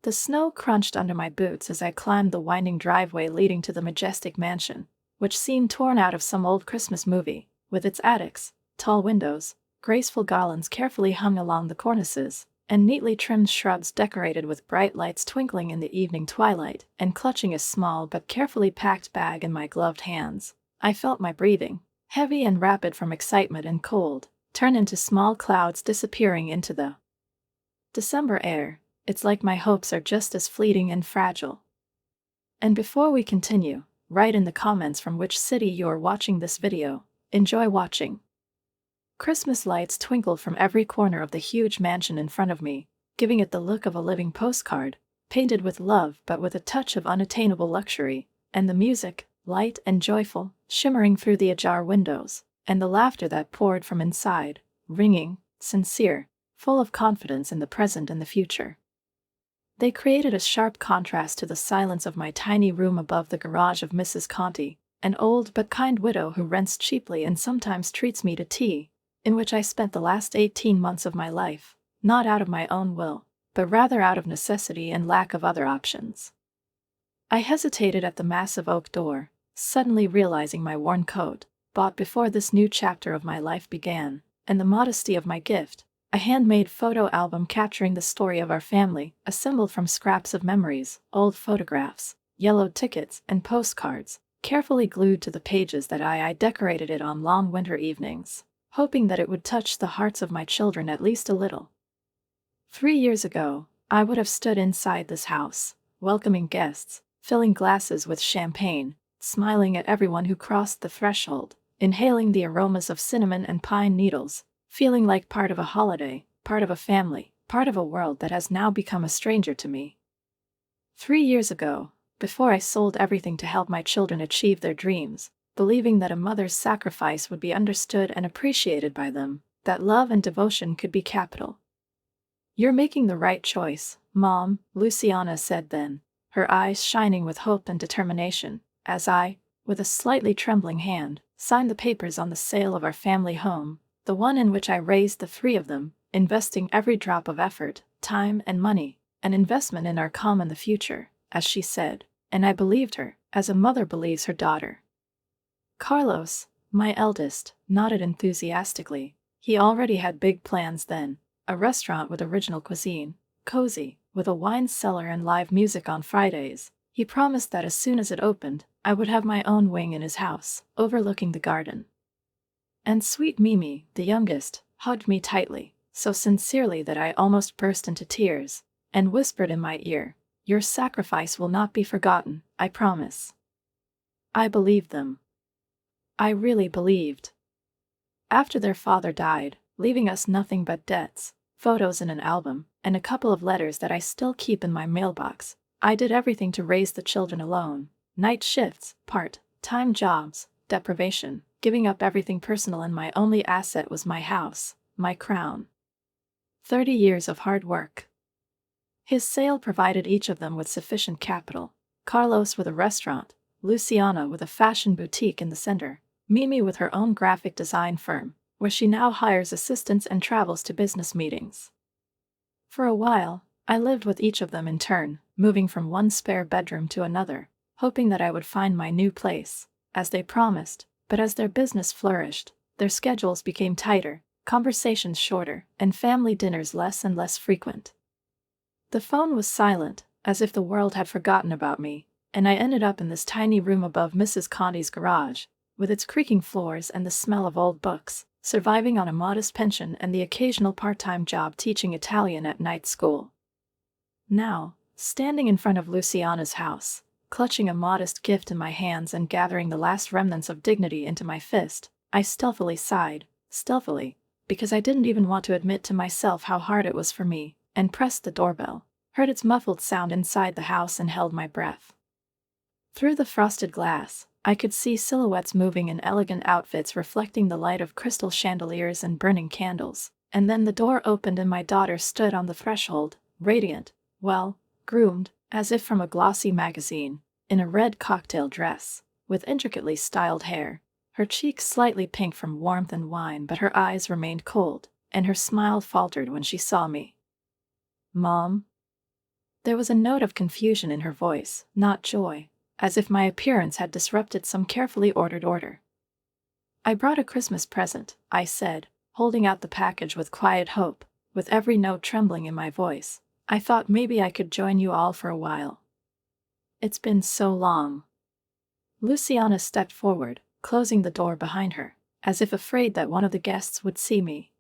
The snow crunched under my boots as I climbed the winding driveway leading to the majestic mansion, which seemed torn out of some old Christmas movie, with its attics, tall windows, graceful garlands carefully hung along the cornices, and neatly trimmed shrubs decorated with bright lights twinkling in the evening twilight. And clutching a small but carefully packed bag in my gloved hands, I felt my breathing, heavy and rapid from excitement and cold, turn into small clouds disappearing into the December air. It's like my hopes are just as fleeting and fragile. And before we continue, write in the comments from which city you are watching this video. Enjoy watching. Christmas lights twinkle from every corner of the huge mansion in front of me, giving it the look of a living postcard, painted with love but with a touch of unattainable luxury, and the music, light and joyful, shimmering through the ajar windows, and the laughter that poured from inside, ringing, sincere, full of confidence in the present and the future. They created a sharp contrast to the silence of my tiny room above the garage of Mrs. Conti, an old but kind widow who rents cheaply and sometimes treats me to tea, in which I spent the last 18 months of my life, not out of my own will, but rather out of necessity and lack of other options. I hesitated at the massive oak door, suddenly realizing my worn coat, bought before this new chapter of my life began, and the modesty of my gift, a handmade photo album capturing the story of our family, assembled from scraps of memories, old photographs, yellowed tickets, and postcards, carefully glued to the pages that I decorated it on long winter evenings, hoping that it would touch the hearts of my children at least a little. 3 years ago, I would have stood inside this house, welcoming guests, filling glasses with champagne, smiling at everyone who crossed the threshold, inhaling the aromas of cinnamon and pine needles, feeling like part of a holiday, part of a family, part of a world that has now become a stranger to me. 3 years ago, before I sold everything to help my children achieve their dreams, believing that a mother's sacrifice would be understood and appreciated by them, that love and devotion could be capital. "You're making the right choice, Mom," Luciana said then, her eyes shining with hope and determination, as I, with a slightly trembling hand, signed the papers on the sale of our family home, the one in which I raised the 3 of them, investing every drop of effort, time, and money, an investment in our common future, as she said, and I believed her, as a mother believes her daughter. Carlos, my eldest, nodded enthusiastically. He already had big plans then, a restaurant with original cuisine, cozy, with a wine cellar and live music on Fridays. He promised that as soon as it opened, I would have my own wing in his house, overlooking the garden. And sweet Mimi, the youngest, hugged me tightly, so sincerely that I almost burst into tears, and whispered in my ear, "Your sacrifice will not be forgotten, I promise." I believed them. I really believed. After their father died, leaving us nothing but debts, photos in an album, and a couple of letters that I still keep in my mailbox, I did everything to raise the children alone, night shifts, part-time jobs, deprivation, giving up everything personal, and my only asset was my house, my crown. 30 years of hard work. His sale provided each of them with sufficient capital, Carlos with a restaurant, Luciana with a fashion boutique in the center, Mimi with her own graphic design firm, where she now hires assistants and travels to business meetings. For a while, I lived with each of them in turn, moving from one spare bedroom to another, hoping that I would find my new place, as they promised, but as their business flourished, their schedules became tighter, conversations shorter, and family dinners less and less frequent. The phone was silent, as if the world had forgotten about me, and I ended up in this tiny room above Mrs. Conti's garage, with its creaking floors and the smell of old books, surviving on a modest pension and the occasional part-time job teaching Italian at night school. Now, standing in front of Luciana's house, clutching a modest gift in my hands and gathering the last remnants of dignity into my fist, I stealthily sighed, because I didn't even want to admit to myself how hard it was for me, and pressed the doorbell, heard its muffled sound inside the house, and held my breath. Through the frosted glass, I could see silhouettes moving in elegant outfits reflecting the light of crystal chandeliers and burning candles, and then the door opened and my daughter stood on the threshold, radiant, well, groomed, as if from a glossy magazine, in a red cocktail dress, with intricately styled hair, her cheeks slightly pink from warmth and wine, but her eyes remained cold, and her smile faltered when she saw me. "Mom?" There was a note of confusion in her voice, not joy, as if my appearance had disrupted some carefully ordered order. "I brought a Christmas present," I said, holding out the package with quiet hope, with every note trembling in my voice. "I thought maybe I could join you all for a while. It's been so long." Luciana stepped forward, closing the door behind her, as if afraid that one of the guests would see me.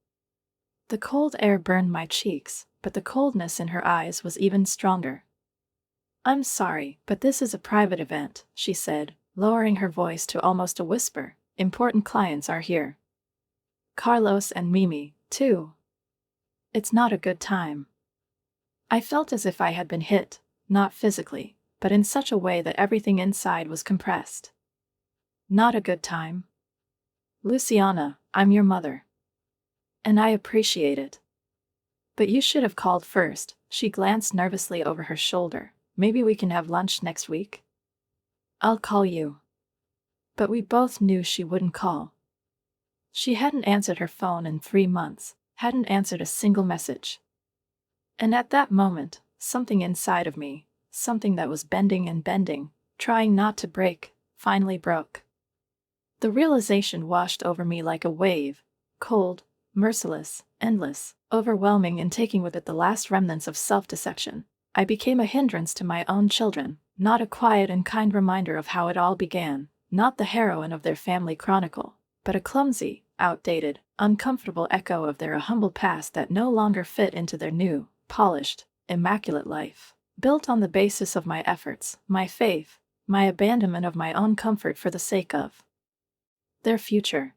The cold air burned my cheeks, but the coldness in her eyes was even stronger. "I'm sorry, but this is a private event," she said, lowering her voice to almost a whisper. "Important clients are here. Carlos and Mimi, too. It's not a good time." I felt as if I had been hit, not physically, but in such a way that everything inside was compressed. "Not a good time? Luciana, I'm your mother. And I appreciate it. But you should have called first." She glanced nervously over her shoulder. "Maybe we can have lunch next week?" "I'll call you." But we both knew she wouldn't call. She hadn't answered her phone in 3 months, hadn't answered a single message. And at that moment, something inside of me, something that was bending and bending, trying not to break, finally broke. The realization washed over me like a wave, cold, merciless, endless, overwhelming, and taking with it the last remnants of self-deception. I became a hindrance to my own children, not a quiet and kind reminder of how it all began, not the heroine of their family chronicle, but a clumsy, outdated, uncomfortable echo of their humble past that no longer fit into their new, polished, immaculate life, built on the basis of my efforts, my faith, my abandonment of my own comfort for the sake of their future.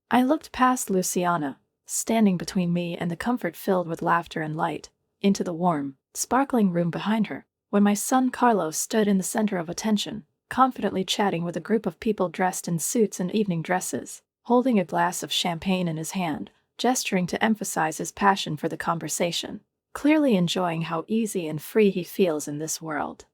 I looked past Luciana, standing between me and the comfort filled with laughter and light, into the warm, sparkling room behind her, when my son Carlos stood in the center of attention, confidently chatting with a group of people dressed in suits and evening dresses, holding a glass of champagne in his hand, gesturing to emphasize his passion for the conversation, clearly enjoying how easy and free he feels in this world.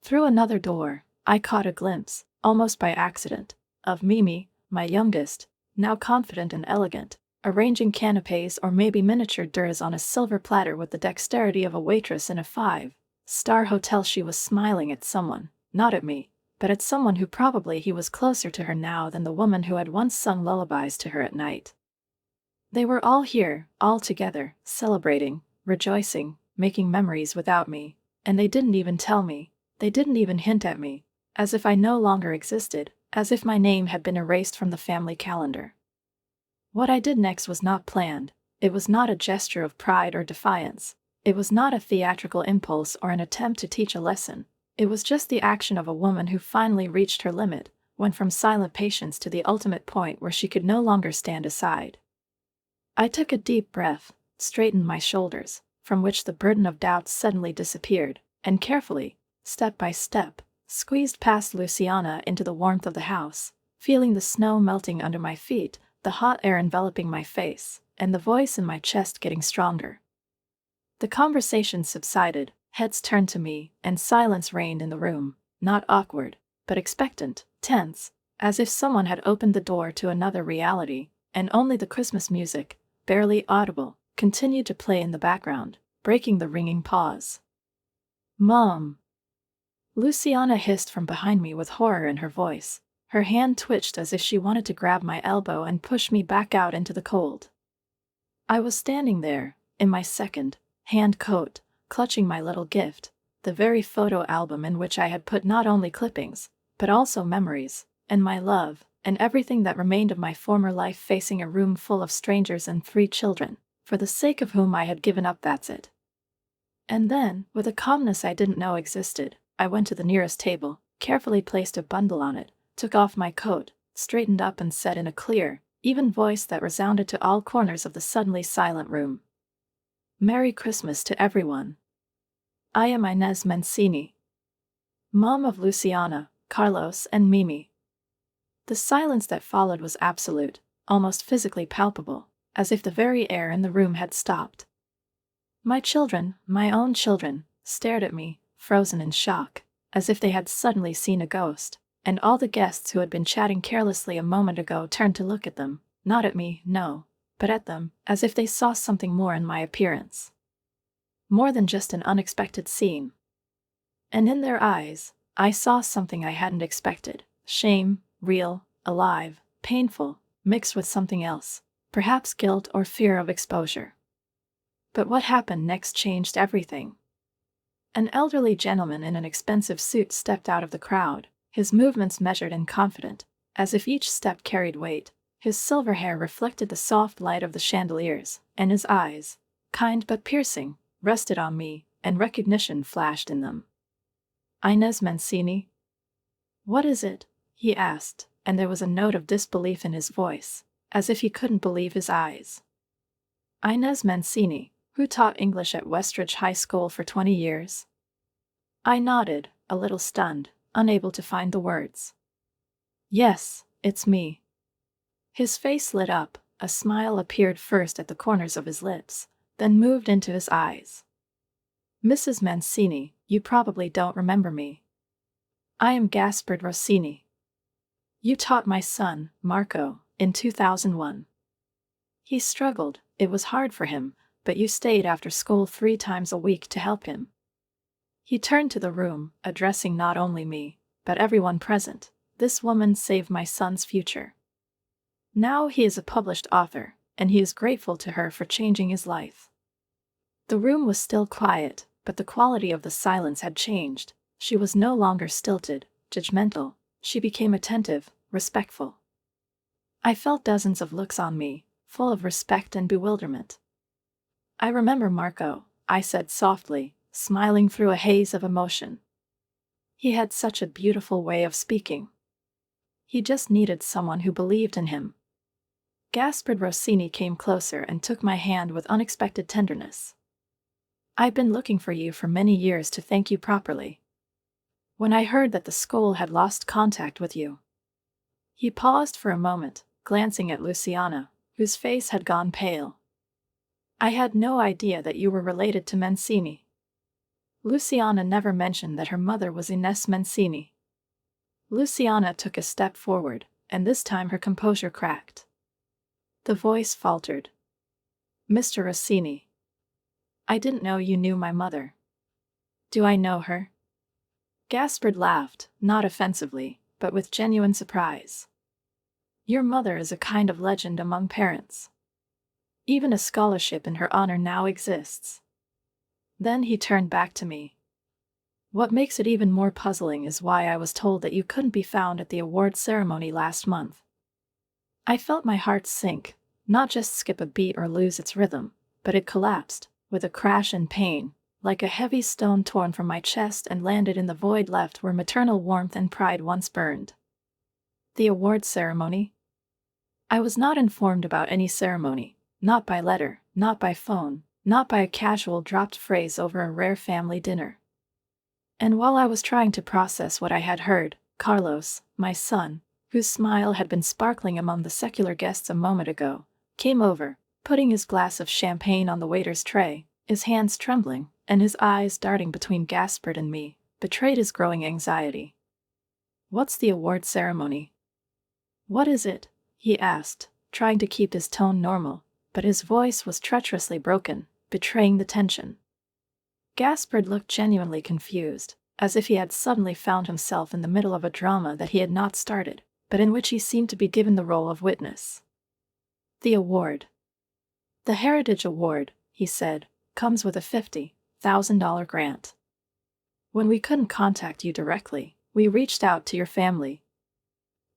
Through another door, I caught a glimpse, almost by accident, of Mimi, my youngest, now confident and elegant, arranging canapes or maybe miniature d'oeuvres on a silver platter with the dexterity of a waitress in a 5-star hotel. She was smiling at someone, not at me, but at someone who probably he was closer to her now than the woman who had once sung lullabies to her at night. They were all here, all together, celebrating, rejoicing, making memories without me, and they didn't even tell me, they didn't even hint at me, as if I no longer existed, as if my name had been erased from the family calendar. What I did next was not planned. It was not a gesture of pride or defiance. It was not a theatrical impulse or an attempt to teach a lesson. It was just the action of a woman who finally reached her limit, went from silent patience to the ultimate point where she could no longer stand aside. I took a deep breath, straightened my shoulders, from which the burden of doubt suddenly disappeared, and carefully, step by step, squeezed past Luciana into the warmth of the house, feeling the snow melting under my feet, the hot air enveloping my face, and the voice in my chest getting stronger. The conversation subsided, heads turned to me, and silence reigned in the room, not awkward, but expectant, tense, as if someone had opened the door to another reality, and only the Christmas music, barely audible, continued to play in the background, breaking the ringing pause. "Mom!" Luciana hissed from behind me with horror in her voice. Her hand twitched as if she wanted to grab my elbow and push me back out into the cold. I was standing there, in my second-hand coat, clutching my little gift, the very photo album in which I had put not only clippings, but also memories, and my love, and everything that remained of my former life, facing a room full of strangers and 3 children, for the sake of whom I had given up. That's it. And then, with a calmness I didn't know existed, I went to the nearest table, carefully placed a bundle on it, took off my coat, straightened up and said in a clear, even voice that resounded to all corners of the suddenly silent room, "Merry Christmas to everyone. I am Inez Mancini, mom of Luciana, Carlos, and Mimi." The silence that followed was absolute, almost physically palpable, as if the very air in the room had stopped. My children, my own children, stared at me, frozen in shock, as if they had suddenly seen a ghost, and all the guests who had been chatting carelessly a moment ago turned to look at them, not at me, no, but at them, as if they saw something more in my appearance. more than just an unexpected scene. And in their eyes, I saw something I hadn't expected: shame, real, alive, painful, mixed with something else, perhaps guilt or fear of exposure. But what happened next changed everything. An elderly gentleman in an expensive suit stepped out of the crowd, his movements measured and confident, as if each step carried weight. His silver hair reflected the soft light of the chandeliers, and his eyes, kind but piercing, rested on me, and recognition flashed in them. Inez Mancini? What is it? He asked, and there was a note of disbelief in his voice, as if he couldn't believe his eyes. Inez Mancini, who taught English at Westridge High School for 20 years. I nodded, a little stunned, unable to find the words. Yes, it's me. His face lit up, a smile appeared first at the corners of his lips, then moved into his eyes. Mrs. Mancini, you probably don't remember me. I am Gaspard Rossini. You taught my son, Marco, in 2001. He struggled, it was hard for him, but you stayed after school 3 times a week to help him. He turned to the room, addressing not only me, but everyone present. This woman saved my son's future. Now he is a published author, and he is grateful to her for changing his life. The room was still quiet, but the quality of the silence had changed. She was no longer stilted, judgmental. She became attentive, respectful. I felt dozens of looks on me, full of respect and bewilderment. I remember Marco, I said softly, smiling through a haze of emotion. He had such a beautiful way of speaking. He just needed someone who believed in him. Gaspard Rossini came closer and took my hand with unexpected tenderness. I've been looking for you for many years to thank you properly. When I heard that the school had lost contact with you. He paused for a moment, glancing at Luciana, whose face had gone pale. I had no idea that you were related to Mancini. Luciana never mentioned that her mother was Inez Mancini. Luciana took a step forward, and this time her composure cracked. The voice faltered. Mr. Rossini. I didn't know you knew my mother. Do I know her? Gaspard laughed, not offensively, but with genuine surprise. Your mother is a kind of legend among parents. Even a scholarship in her honor now exists. Then he turned back to me. What makes it even more puzzling is why I was told that you couldn't be found at the award ceremony last month. I felt my heart sink, not just skip a beat or lose its rhythm, but it collapsed, with a crash and pain, like a heavy stone torn from my chest and landed in the void left where maternal warmth and pride once burned. The award ceremony? I was not informed about any ceremony, not by letter, not by phone, not by a casual dropped phrase over a rare family dinner. And while I was trying to process what I had heard, Carlos, my son, whose smile had been sparkling among the secular guests a moment ago, came over, putting his glass of champagne on the waiter's tray, his hands trembling, and his eyes darting between Gaspard and me, betrayed his growing anxiety. What's the award ceremony? What is it? He asked, trying to keep his tone normal, but his voice was treacherously broken, betraying the tension. Gaspard looked genuinely confused, as if he had suddenly found himself in the middle of a drama that he had not started, but in which he seemed to be given the role of witness. The award. The Heritage Award, he said, comes with a $50,000 grant. When we couldn't contact you directly, we reached out to your family.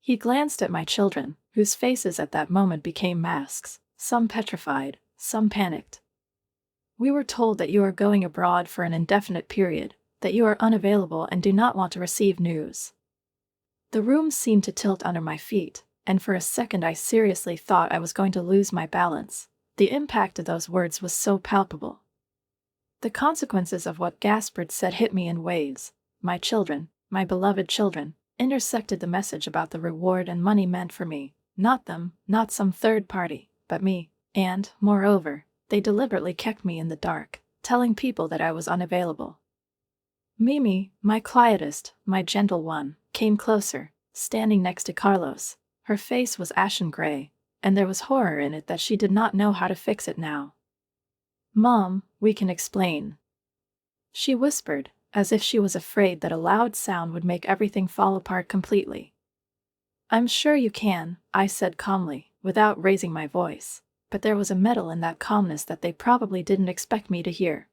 He glanced at my children, whose faces at that moment became masks, some petrified, some panicked. We were told that you are going abroad for an indefinite period, that you are unavailable and do not want to receive news. The room seemed to tilt under my feet, and for a second I seriously thought I was going to lose my balance. The impact of those words was so palpable. The consequences of what Gaspard said hit me in waves. My children, my beloved children, intersected the message about the reward and money meant for me, not them, not some third party, but me, and, moreover, they deliberately kept me in the dark, telling people that I was unavailable. Mimi, my quietest, my gentle one, came closer, standing next to Carlos. Her face was ashen gray, and there was horror in it that she did not know how to fix it now. Mom, we can explain, she whispered, as if she was afraid that a loud sound would make everything fall apart completely. I'm sure you can, I said calmly, without raising my voice, but there was a metal in that calmness that they probably didn't expect me to hear.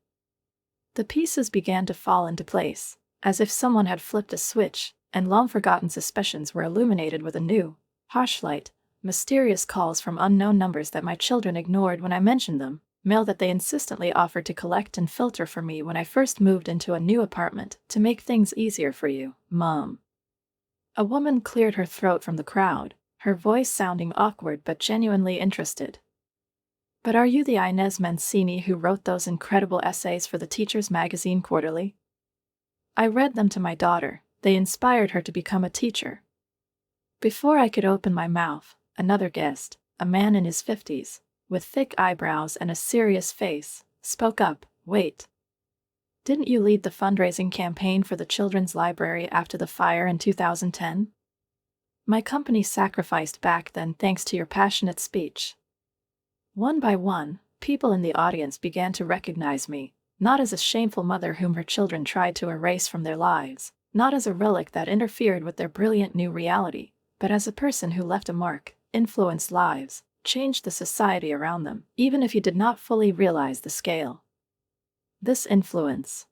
The pieces began to fall into place, as if someone had flipped a switch, and long-forgotten suspicions were illuminated with a new, harsh light. Mysterious calls from unknown numbers that my children ignored when I mentioned them, mail that they insistently offered to collect and filter for me when I first moved into a new apartment to make things easier for you, Mom. A woman cleared her throat from the crowd, her voice sounding awkward but genuinely interested. But are you the Inez Mancini who wrote those incredible essays for the Teacher's Magazine Quarterly? I read them to my daughter. They inspired her to become a teacher. Before I could open my mouth, another guest, a man in his 50s, with thick eyebrows and a serious face, spoke up. Wait. Didn't you lead the fundraising campaign for the Children's Library after the fire in 2010? My company sacrificed back then thanks to your passionate speech. One by one, people in the audience began to recognize me, not as a shameful mother whom her children tried to erase from their lives, not as a relic that interfered with their brilliant new reality, but as a person who left a mark, influenced lives, changed the society around them, even if you did not fully realize the scale. This influence.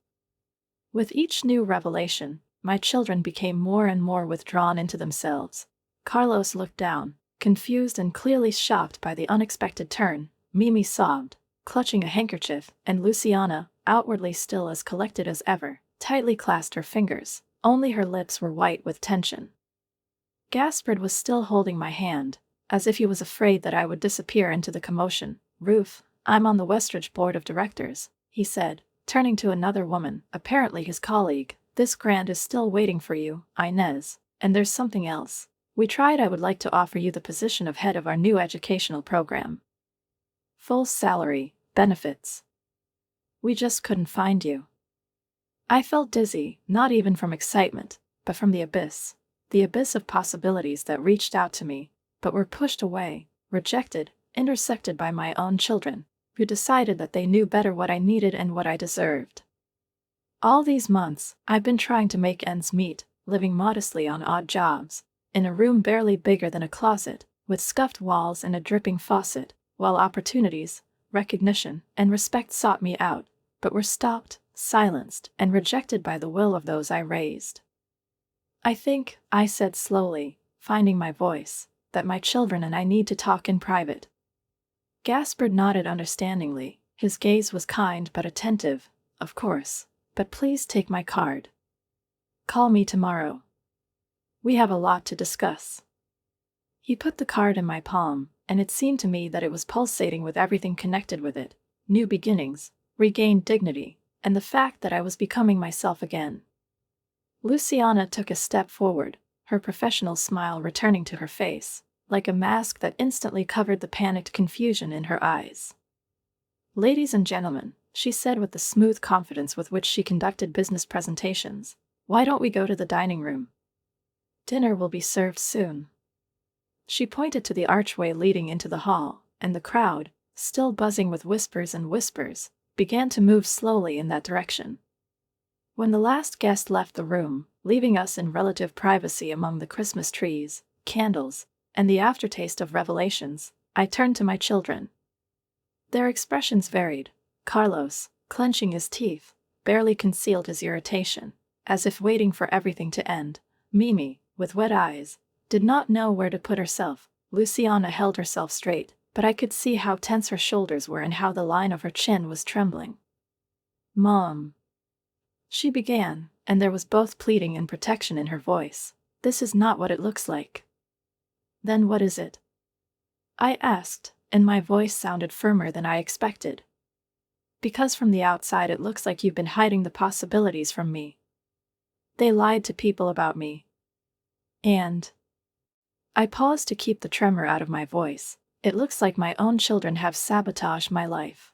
With each new revelation, my children became more and more withdrawn into themselves. Carlos looked down, confused and clearly shocked by the unexpected turn. Mimi sobbed, clutching a handkerchief, and Luciana, outwardly still as collected as ever, tightly clasped her fingers. Only her lips were white with tension. Gaspard was still holding my hand, as if he was afraid that I would disappear into the commotion. Ruth, I'm on the Westridge Board of Directors, he said, turning to another woman, apparently his colleague. This grant is still waiting for you, Inez, and there's something else. I would like to offer you the position of head of our new educational program. Full salary, benefits. We just couldn't find you. I felt dizzy, not even from excitement, but from the abyss of possibilities that reached out to me, but were pushed away, rejected, intersected by my own children, who decided that they knew better what I needed and what I deserved. All these months, I've been trying to make ends meet, living modestly on odd jobs, in a room barely bigger than a closet, with scuffed walls and a dripping faucet, while opportunities, recognition, and respect sought me out, but were stopped, silenced, and rejected by the will of those I raised. I think, I said slowly, finding my voice, that my children and I need to talk in private. Gaspard nodded understandingly. His gaze was kind but attentive. Of course, but please take my card. Call me tomorrow. We have a lot to discuss. He put the card in my palm, and it seemed to me that it was pulsating with everything connected with it. New beginnings, regained dignity, and the fact that I was becoming myself again. Luciana took a step forward, her professional smile returning to her face, like a mask that instantly covered the panicked confusion in her eyes. Ladies and gentlemen, she said with the smooth confidence with which she conducted business presentations, why don't we go to the dining room? Dinner will be served soon. She pointed to the archway leading into the hall, and the crowd, still buzzing with whispers and whispers, began to move slowly in that direction. When the last guest left the room, leaving us in relative privacy among the Christmas trees, candles, and the aftertaste of revelations, I turned to my children. Their expressions varied. Carlos, clenching his teeth, barely concealed his irritation, as if waiting for everything to end. Mimi, with wet eyes, did not know where to put herself. Luciana held herself straight, but I could see how tense her shoulders were and how the line of her chin was trembling. Mom, she began, and there was both pleading and protection in her voice. This is not what it looks like. Then what is it? I asked, and my voice sounded firmer than I expected. Because from the outside it looks like you've been hiding the possibilities from me. They lied to people about me. And I paused to keep the tremor out of my voice. It looks like my own children have sabotaged my life.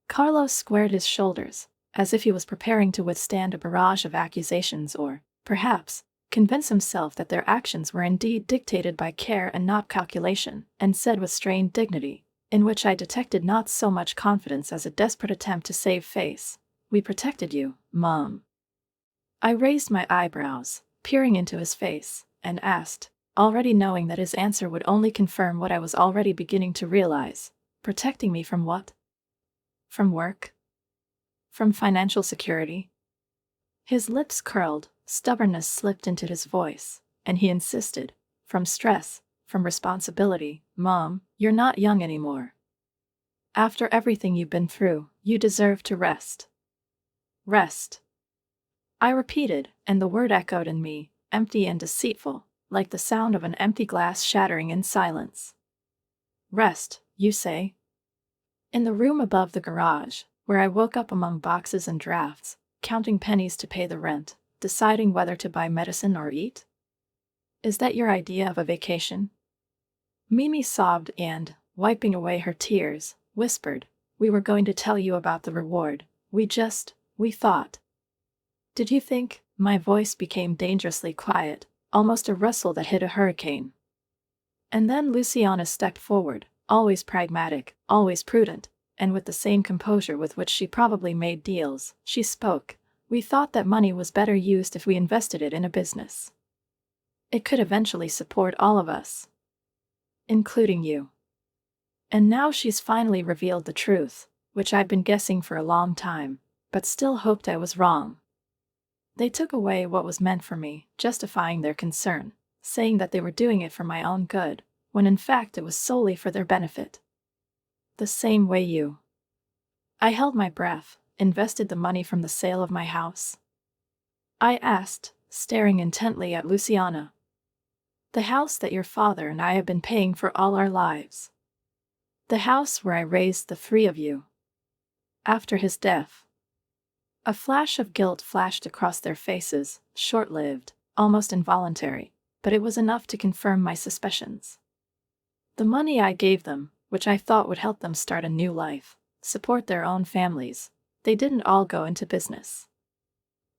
Carlos squared his shoulders, as if he was preparing to withstand a barrage of accusations or, perhaps, convince himself that their actions were indeed dictated by care and not calculation, and said with strained dignity, in which I detected not so much confidence as a desperate attempt to save face, We protected you, Mom. I raised my eyebrows, peering into his face, and asked, already knowing that his answer would only confirm what I was already beginning to realize. Protecting me from what? From work? From financial security? His lips curled, stubbornness slipped into his voice, and he insisted, from stress, from responsibility. Mom, you're not young anymore. After everything you've been through, you deserve to rest. Rest. I repeated, and the word echoed in me, empty and deceitful, like the sound of an empty glass shattering in silence. Rest, you say? In the room above the garage, where I woke up among boxes and drafts, counting pennies to pay the rent, deciding whether to buy medicine or eat? Is that your idea of a vacation? Mimi sobbed and, wiping away her tears, whispered, we were going to tell you about the reward. We thought. Did you think? My voice became dangerously quiet, almost a rustle that hit a hurricane. And then Luciana stepped forward, always pragmatic, always prudent, and with the same composure with which she probably made deals. She spoke. We thought that money was better used if we invested it in a business. It could eventually support all of us, including you. And now she's finally revealed the truth, which I'd been guessing for a long time, but still hoped I was wrong. They took away what was meant for me, justifying their concern, saying that they were doing it for my own good, when in fact it was solely for their benefit. The same way you. I held my breath, invested the money from the sale of my house. I asked, staring intently at Luciana. The house that your father and I have been paying for all our lives. The house where I raised the three of you. After his death. A flash of guilt flashed across their faces, short-lived, almost involuntary, but it was enough to confirm my suspicions. The money I gave them, which I thought would help them start a new life, support their own families, they didn't all go into business.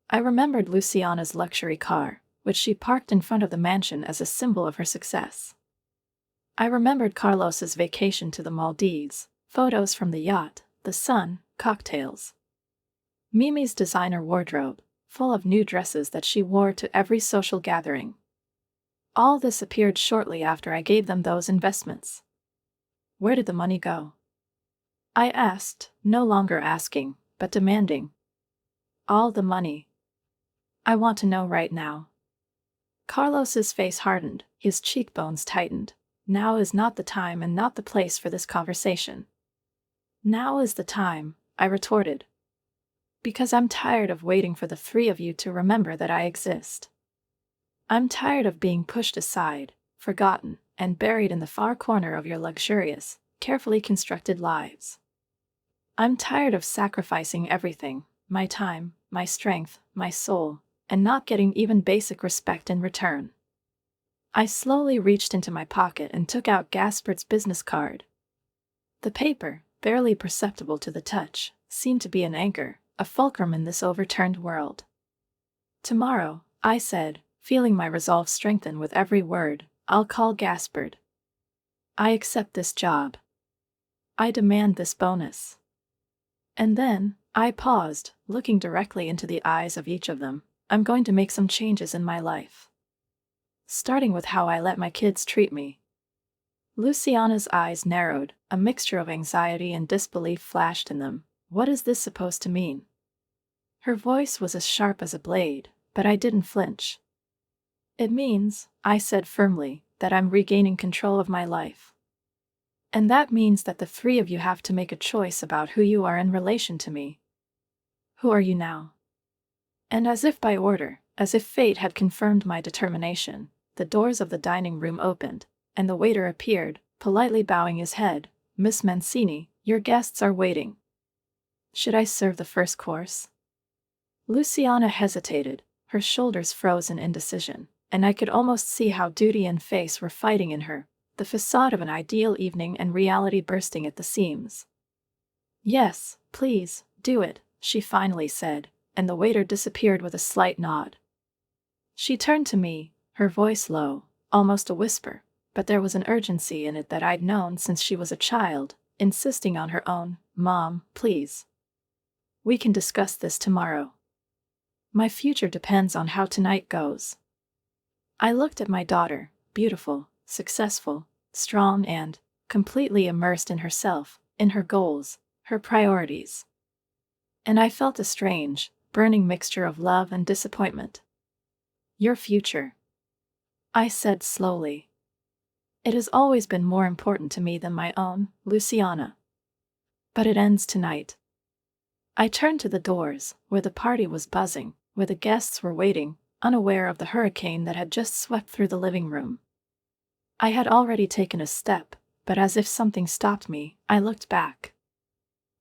I remembered Luciana's luxury car, which she parked in front of the mansion as a symbol of her success. I remembered Carlos's vacation to the Maldives, photos from the yacht, the sun, cocktails. Mimi's designer wardrobe, full of new dresses that she wore to every social gathering. All this appeared shortly after I gave them those investments. Where did the money go? I asked, no longer asking, but demanding. All the money. I want to know right now. Carlos's face hardened, his cheekbones tightened. Now is not the time and not the place for this conversation. Now is the time, I retorted. Because I'm tired of waiting for the three of you to remember that I exist. I'm tired of being pushed aside, forgotten, and buried in the far corner of your luxurious, carefully constructed lives. I'm tired of sacrificing everything, my time, my strength, my soul, and not getting even basic respect in return. I slowly reached into my pocket and took out Gaspard's business card. The paper, barely perceptible to the touch, seemed to be an anchor, a fulcrum in this overturned world. Tomorrow, I said, feeling my resolve strengthen with every word, I'll call Gaspard. I accept this job. I demand this bonus. And then, I paused, looking directly into the eyes of each of them. I'm going to make some changes in my life. Starting with how I let my kids treat me. Luciana's eyes narrowed, a mixture of anxiety and disbelief flashed in them. What is this supposed to mean? Her voice was as sharp as a blade, but I didn't flinch. It means, I said firmly, that I'm regaining control of my life. And that means that the three of you have to make a choice about who you are in relation to me. Who are you now? And as if by order, as if fate had confirmed my determination, the doors of the dining room opened, and the waiter appeared, politely bowing his head. Miss Mancini, your guests are waiting. Should I serve the first course? Luciana hesitated, her shoulders froze in indecision, and I could almost see how duty and face were fighting in her, the facade of an ideal evening and reality bursting at the seams. Yes, please, do it, she finally said, and the waiter disappeared with a slight nod. She turned to me, her voice low, almost a whisper, but there was an urgency in it that I'd known since she was a child, insisting on her own, Mom, please. We can discuss this tomorrow. My future depends on how tonight goes. I looked at my daughter, beautiful, successful, strong, and completely immersed in herself, in her goals, her priorities. And I felt a strange, burning mixture of love and disappointment. Your future, I said slowly. It has always been more important to me than my own, Luciana. But it ends tonight. I turned to the doors, where the party was buzzing, where the guests were waiting, unaware of the hurricane that had just swept through the living room. I had already taken a step, but as if something stopped me, I looked back.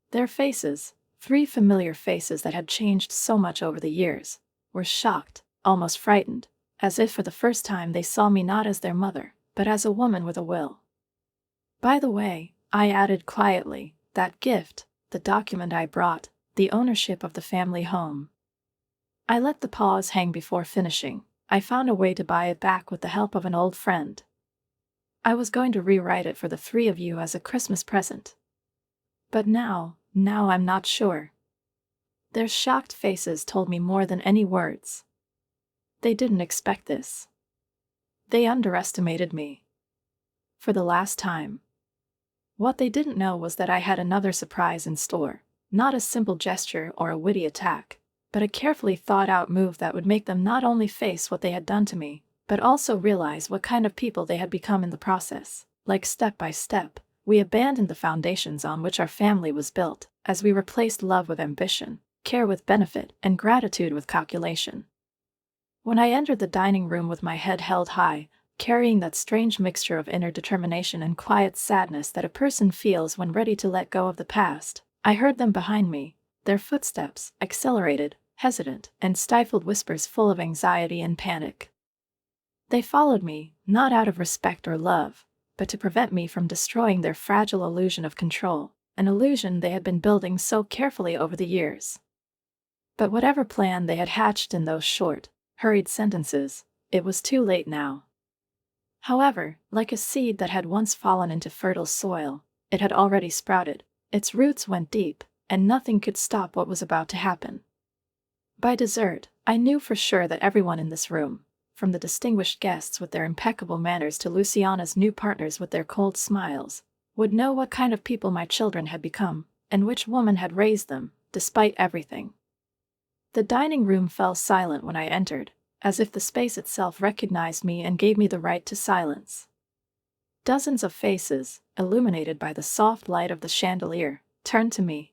Their faces, 3 familiar faces that had changed so much over the years, were shocked, almost frightened, as if for the first time they saw me not as their mother, but as a woman with a will. By the way, I added quietly, that gift, the document I brought, the ownership of the family home. I let the pause hang before finishing. I found a way to buy it back with the help of an old friend. I was going to rewrite it for the 3 of you as a Christmas present. But now I'm not sure. Their shocked faces told me more than any words. They didn't expect this. They underestimated me. For the last time. What they didn't know was that I had another surprise in store, not a simple gesture or a witty attack, but a carefully thought-out move that would make them not only face what they had done to me, but also realize what kind of people they had become in the process. Like step by step, we abandoned the foundations on which our family was built, as we replaced love with ambition, care with benefit, and gratitude with calculation. When I entered the dining room with my head held high, carrying that strange mixture of inner determination and quiet sadness that a person feels when ready to let go of the past, I heard them behind me, their footsteps, accelerated, hesitant, and stifled whispers full of anxiety and panic. They followed me, not out of respect or love, but to prevent me from destroying their fragile illusion of control, an illusion they had been building so carefully over the years. But whatever plan they had hatched in those short, hurried sentences, it was too late now. However, like a seed that had once fallen into fertile soil, it had already sprouted, its roots went deep, and nothing could stop what was about to happen. By dessert, I knew for sure that everyone in this room, from the distinguished guests with their impeccable manners to Luciana's new partners with their cold smiles, would know what kind of people my children had become, and which woman had raised them, despite everything. The dining room fell silent when I entered, as if the space itself recognized me and gave me the right to silence. Dozens of faces, illuminated by the soft light of the chandelier, turned to me.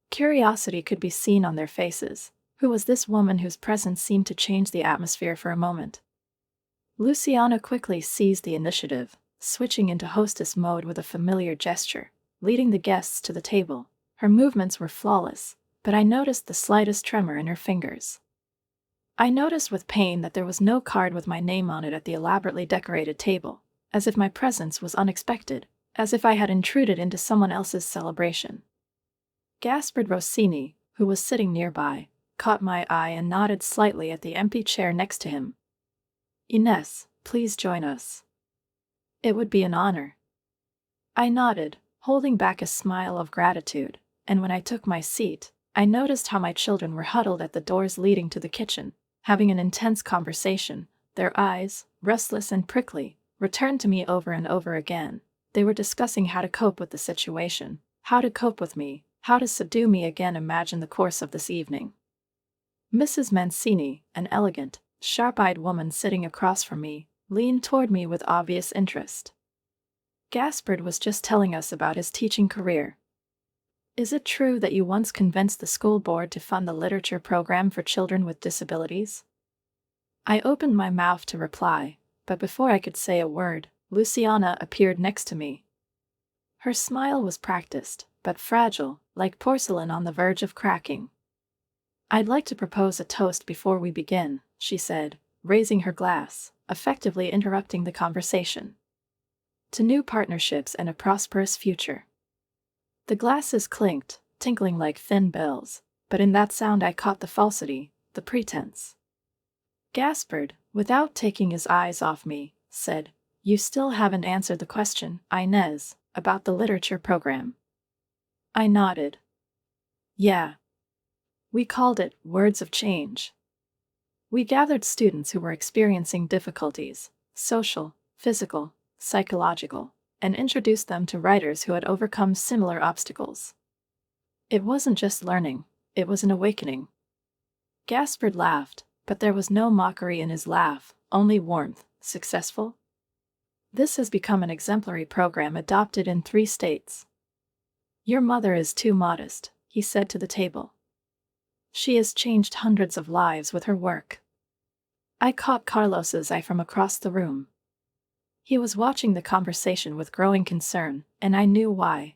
Curiosity could be seen on their faces. Who was this woman whose presence seemed to change the atmosphere for a moment? Luciana quickly seized the initiative, switching into hostess mode with a familiar gesture, leading the guests to the table. Her movements were flawless, but I noticed the slightest tremor in her fingers. I noticed with pain that there was no card with my name on it at the elaborately decorated table, as if my presence was unexpected, as if I had intruded into someone else's celebration. Gaspard Rossini, who was sitting nearby, caught my eye and nodded slightly at the empty chair next to him. "Ines, please join us." "It would be an honor." I nodded, holding back a smile of gratitude, and when I took my seat, I noticed how my children were huddled at the doors leading to the kitchen, having an intense conversation. Their eyes, restless and prickly, returned to me over and over again. They were discussing how to cope with the situation, how to cope with me, how to subdue me again. Imagine the course of this evening. Mrs. Mancini, an elegant, sharp-eyed woman sitting across from me, leaned toward me with obvious interest. "Gaspard was just telling us about his teaching career. Is it true that you once convinced the school board to fund the literature program for children with disabilities?" I opened my mouth to reply, but before I could say a word, Luciana appeared next to me. Her smile was practiced, but fragile, like porcelain on the verge of cracking. "I'd like to propose a toast before we begin," she said, raising her glass, effectively interrupting the conversation. "To new partnerships and a prosperous future." The glasses clinked, tinkling like thin bells, but in that sound I caught the falsity, the pretense. Gaspard, without taking his eyes off me, said, "You still haven't answered the question, Inez, about the literature program." I nodded. "Yeah, We called it Words of Change. We gathered students who were experiencing difficulties, social, physical, psychological, and introduced them to writers who had overcome similar obstacles. It wasn't just learning, it was an awakening. Gaspard laughed, but there was no mockery in his laugh, only warmth. Successful? This has become an exemplary program adopted in 3 states. Your mother is too modest, he said to the table. She has changed hundreds of lives with her work. I caught Carlos's eye from across the room. He was watching the conversation with growing concern, and I knew why.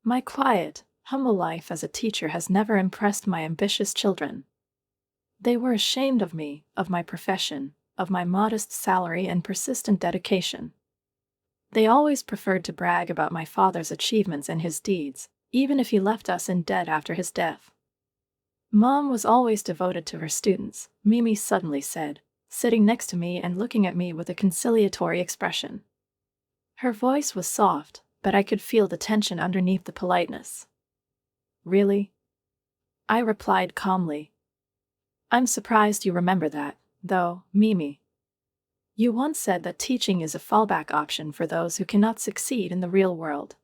My quiet, humble life as a teacher has never impressed my ambitious children. They were ashamed of me, of my profession, of my modest salary and persistent dedication. They always preferred to brag about my father's achievements and his deeds, even if he left us in debt after his death. Mom was always devoted to her students, Mimi suddenly said, sitting next to me and looking at me with a conciliatory expression. Her voice was soft, but I could feel the tension underneath the politeness. Really? I replied calmly. I'm surprised you remember that, though, Mimi. You once said that teaching is a fallback option for those who cannot succeed in the real world.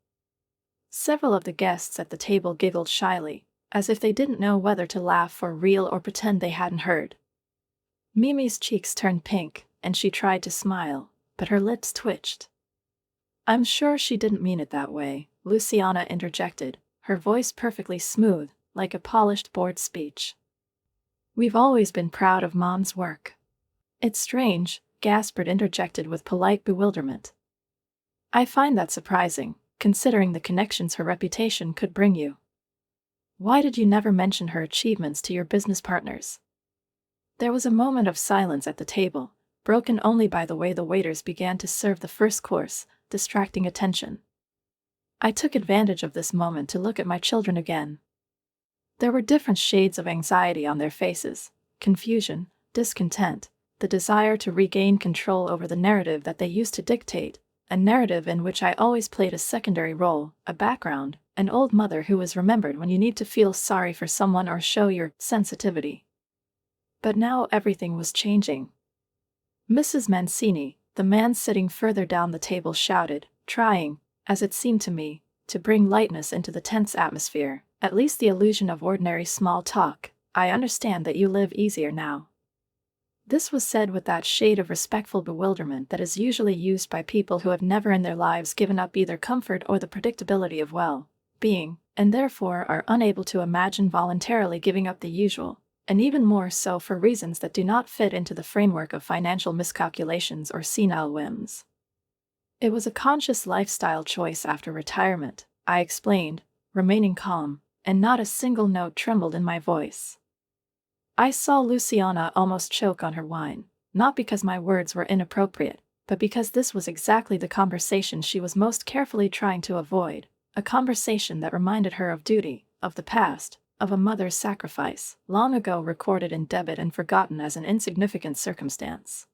Several of the guests at the table giggled shyly, as if they didn't know whether to laugh for real or pretend they hadn't heard. Mimi's cheeks turned pink, and she tried to smile, but her lips twitched. I'm sure she didn't mean it that way, Luciana interjected, her voice perfectly smooth, like a polished board speech. We've always been proud of Mom's work. It's strange, Gaspard interjected with polite bewilderment. I find that surprising, considering the connections her reputation could bring you. Why did you never mention her achievements to your business partners? There was a moment of silence at the table, broken only by the way the waiters began to serve the first course, distracting attention. I took advantage of this moment to look at my children again. There were different shades of anxiety on their faces: confusion, discontent, the desire to regain control over the narrative that they used to dictate, a narrative in which I always played a secondary role, a background, an old mother who is remembered when you need to feel sorry for someone or show your sensitivity. But now everything was changing. Mrs. Mancini, the man sitting further down the table, shouted, trying, as it seemed to me, to bring lightness into the tense atmosphere, at least the illusion of ordinary small talk. I understand that you live easier now. This was said with that shade of respectful bewilderment that is usually used by people who have never in their lives given up either comfort or the predictability of well-being, and therefore are unable to imagine voluntarily giving up the usual, and even more so for reasons that do not fit into the framework of financial miscalculations or senile whims. It was a conscious lifestyle choice after retirement, I explained, remaining calm, and not a single note trembled in my voice. I saw Luciana almost choke on her wine, not because my words were inappropriate, but because this was exactly the conversation she was most carefully trying to avoid, a conversation that reminded her of duty, of the past, of a mother's sacrifice, long ago recorded in debit and forgotten as an insignificant circumstance.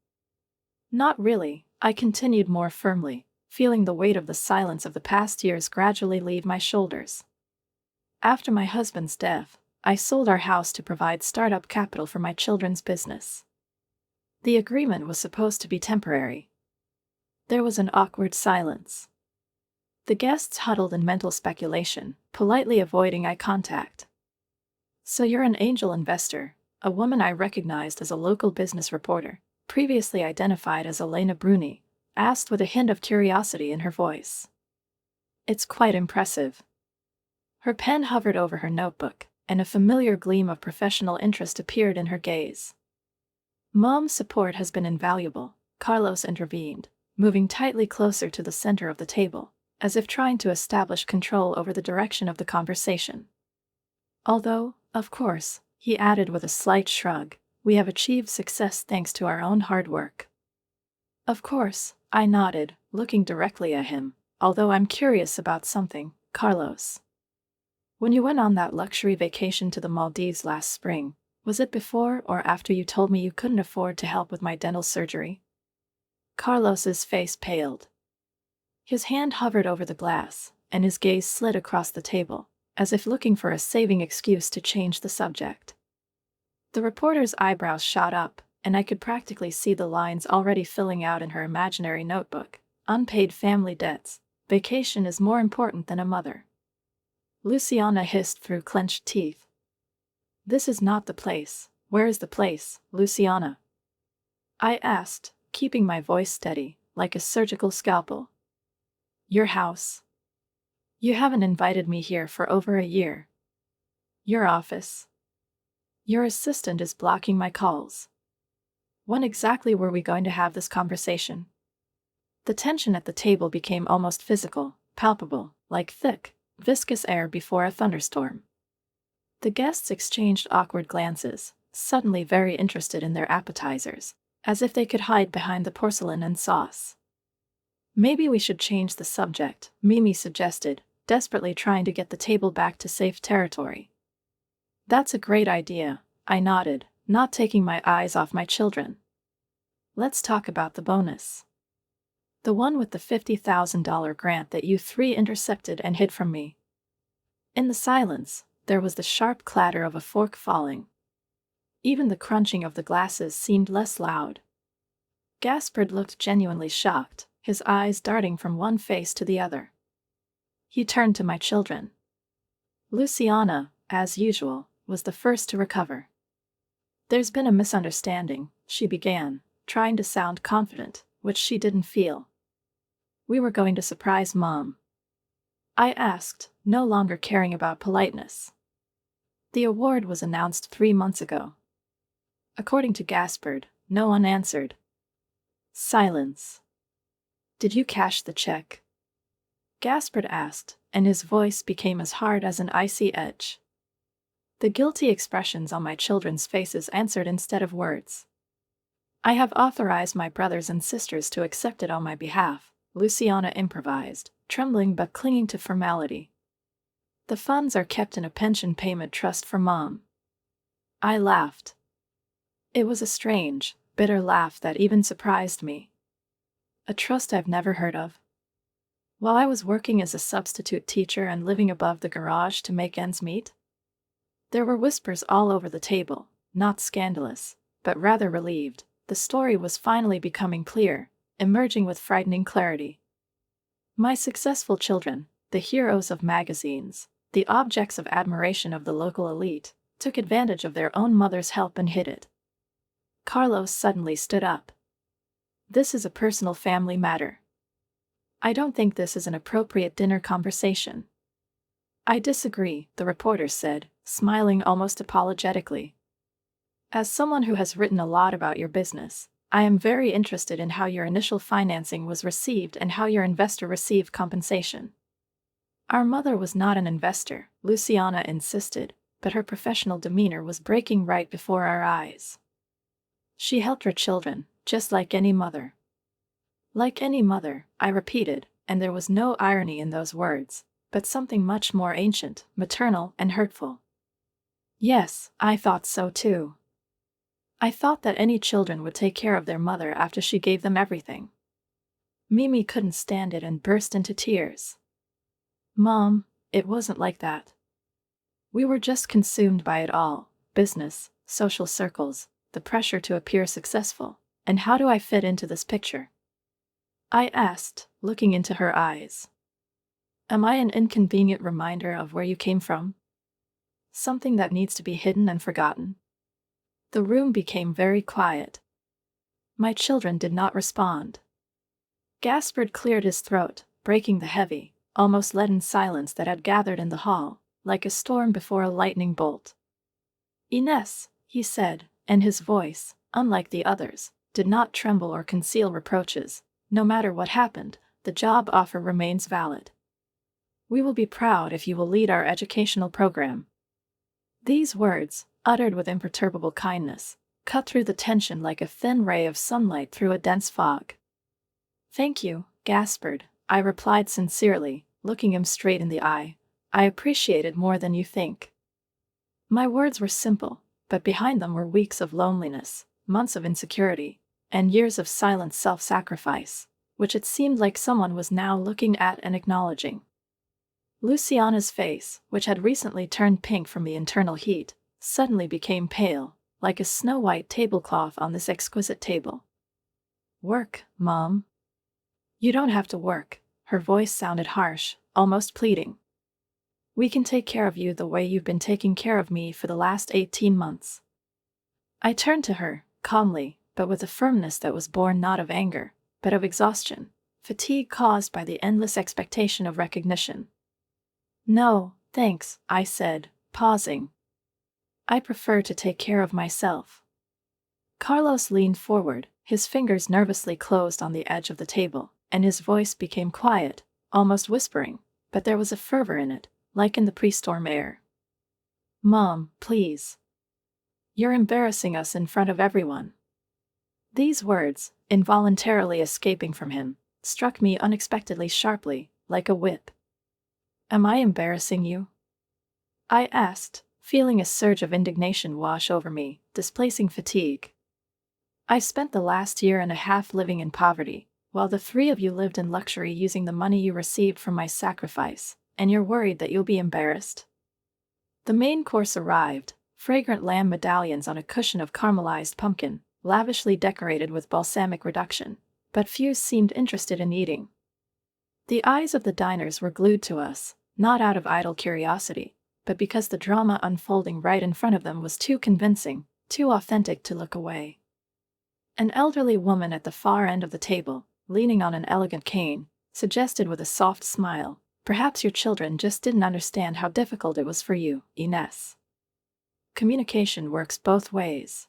Not really, I continued more firmly, feeling the weight of the silence of the past years gradually leave my shoulders. After my husband's death, I sold our house to provide startup capital for my children's business. The agreement was supposed to be temporary. There was an awkward silence. The guests huddled in mental speculation, politely avoiding eye contact. So you're an angel investor, a woman I recognized as a local business reporter, previously identified as Elena Bruni, asked with a hint of curiosity in her voice. It's quite impressive. Her pen hovered over her notebook, and a familiar gleam of professional interest appeared in her gaze. Mom's support has been invaluable, Carlos intervened, moving tightly closer to the center of the table, as if trying to establish control over the direction of the conversation. Although, of course, he added with a slight shrug, we have achieved success thanks to our own hard work. Of course, I nodded, looking directly at him, although I'm curious about something, Carlos. When you went on that luxury vacation to the Maldives last spring, was it before or after you told me you couldn't afford to help with my dental surgery? Carlos's face paled. His hand hovered over the glass, and his gaze slid across the table, as if looking for a saving excuse to change the subject. The reporter's eyebrows shot up, and I could practically see the lines already filling out in her imaginary notebook. Unpaid family debts. Vacation is more important than a mother. Luciana hissed through clenched teeth. This is not the place. Where is the place, Luciana? I asked, keeping my voice steady, like a surgical scalpel. Your house. You haven't invited me here for over a year. Your office. Your assistant is blocking my calls. When exactly were we going to have this conversation? The tension at the table became almost physical, palpable, like thick, viscous air before a thunderstorm. The guests exchanged awkward glances, suddenly very interested in their appetizers, as if they could hide behind the porcelain and sauce. Maybe we should change the subject, Mimi suggested, desperately trying to get the table back to safe territory. That's a great idea, I nodded, not taking my eyes off my children. Let's talk about the bonus. The one with the $50,000 grant that you three intercepted and hid from me. In the silence, there was the sharp clatter of a fork falling. Even the crunching of the glasses seemed less loud. Gaspard looked genuinely shocked, his eyes darting from one face to the other. He turned to my children. Luciana, as usual, was the first to recover. There's been a misunderstanding, she began, trying to sound confident, which she didn't feel. We were going to surprise Mom. I asked, no longer caring about politeness. The award was announced 3 months ago. According to Gaspard, no one answered. Silence. Did you cash the check? Gaspard asked, and his voice became as hard as an icy edge. The guilty expressions on my children's faces answered instead of words. I have authorized my brothers and sisters to accept it on my behalf, Luciana improvised, trembling but clinging to formality. The funds are kept in a pension payment trust for Mom. I laughed. It was a strange, bitter laugh that even surprised me. A trust I've never heard of. While I was working as a substitute teacher and living above the garage to make ends meet? There were whispers all over the table, not scandalous, but rather relieved. The story was finally becoming clear, emerging with frightening clarity. My successful children, the heroes of magazines, the objects of admiration of the local elite, took advantage of their own mother's help and hid it. Carlos suddenly stood up. This is a personal family matter. I don't think this is an appropriate dinner conversation. I disagree, the reporter said, smiling almost apologetically. As someone who has written a lot about your business, I am very interested in how your initial financing was received and how your investor received compensation. Our mother was not an investor, Luciana insisted, but her professional demeanor was breaking right before our eyes. She helped her children, just like any mother. Like any mother, I repeated, and there was no irony in those words, but something much more ancient, maternal, and hurtful. Yes, I thought so too. I thought that any children would take care of their mother after she gave them everything. Mimi couldn't stand it and burst into tears. Mom, it wasn't like that. We were just consumed by it all, business, social circles, the pressure to appear successful, and how do I fit into this picture? I asked, looking into her eyes. Am I an inconvenient reminder of where you came from? Something that needs to be hidden and forgotten? The room became very quiet. My children did not respond. Gaspard cleared his throat, breaking the heavy, almost leaden silence that had gathered in the hall, like a storm before a lightning bolt. Ines, he said, and his voice, unlike the others, did not tremble or conceal reproaches. No matter what happened, the job offer remains valid. We will be proud if you will lead our educational program. These words, uttered with imperturbable kindness, cut through the tension like a thin ray of sunlight through a dense fog. Thank you, Gaspard, I replied sincerely, looking him straight in the eye. I appreciate it more than you think. My words were simple, but behind them were weeks of loneliness, months of insecurity, and years of silent self-sacrifice, which it seemed like someone was now looking at and acknowledging. Luciana's face, which had recently turned pink from the internal heat, suddenly became pale, like a snow-white tablecloth on this exquisite table. "Work, Mom." "You don't have to work." Her voice sounded harsh, almost pleading. "We can take care of you the way you've been taking care of me for the last 18 months. I turned to her, calmly, but with a firmness that was born not of anger, but of exhaustion, fatigue caused by the endless expectation of recognition. "No, thanks," I said, pausing. "I prefer to take care of myself." Carlos leaned forward, his fingers nervously closed on the edge of the table, and his voice became quiet, almost whispering, but there was a fervor in it, like in the pre-storm air. "Mom, please. You're embarrassing us in front of everyone." These words, involuntarily escaping from him, struck me unexpectedly sharply, like a whip. "Am I embarrassing you?" I asked, feeling a surge of indignation wash over me, displacing fatigue. "I spent the last year and a half living in poverty, while the three of you lived in luxury using the money you received from my sacrifice, and you're worried that you'll be embarrassed?" The main course arrived, fragrant lamb medallions on a cushion of caramelized pumpkin, lavishly decorated with balsamic reduction, but few seemed interested in eating. The eyes of the diners were glued to us, not out of idle curiosity, but because the drama unfolding right in front of them was too convincing, too authentic to look away. An elderly woman at the far end of the table, leaning on an elegant cane, suggested with a soft smile, "Perhaps your children just didn't understand how difficult it was for you, Ines. Communication works both ways."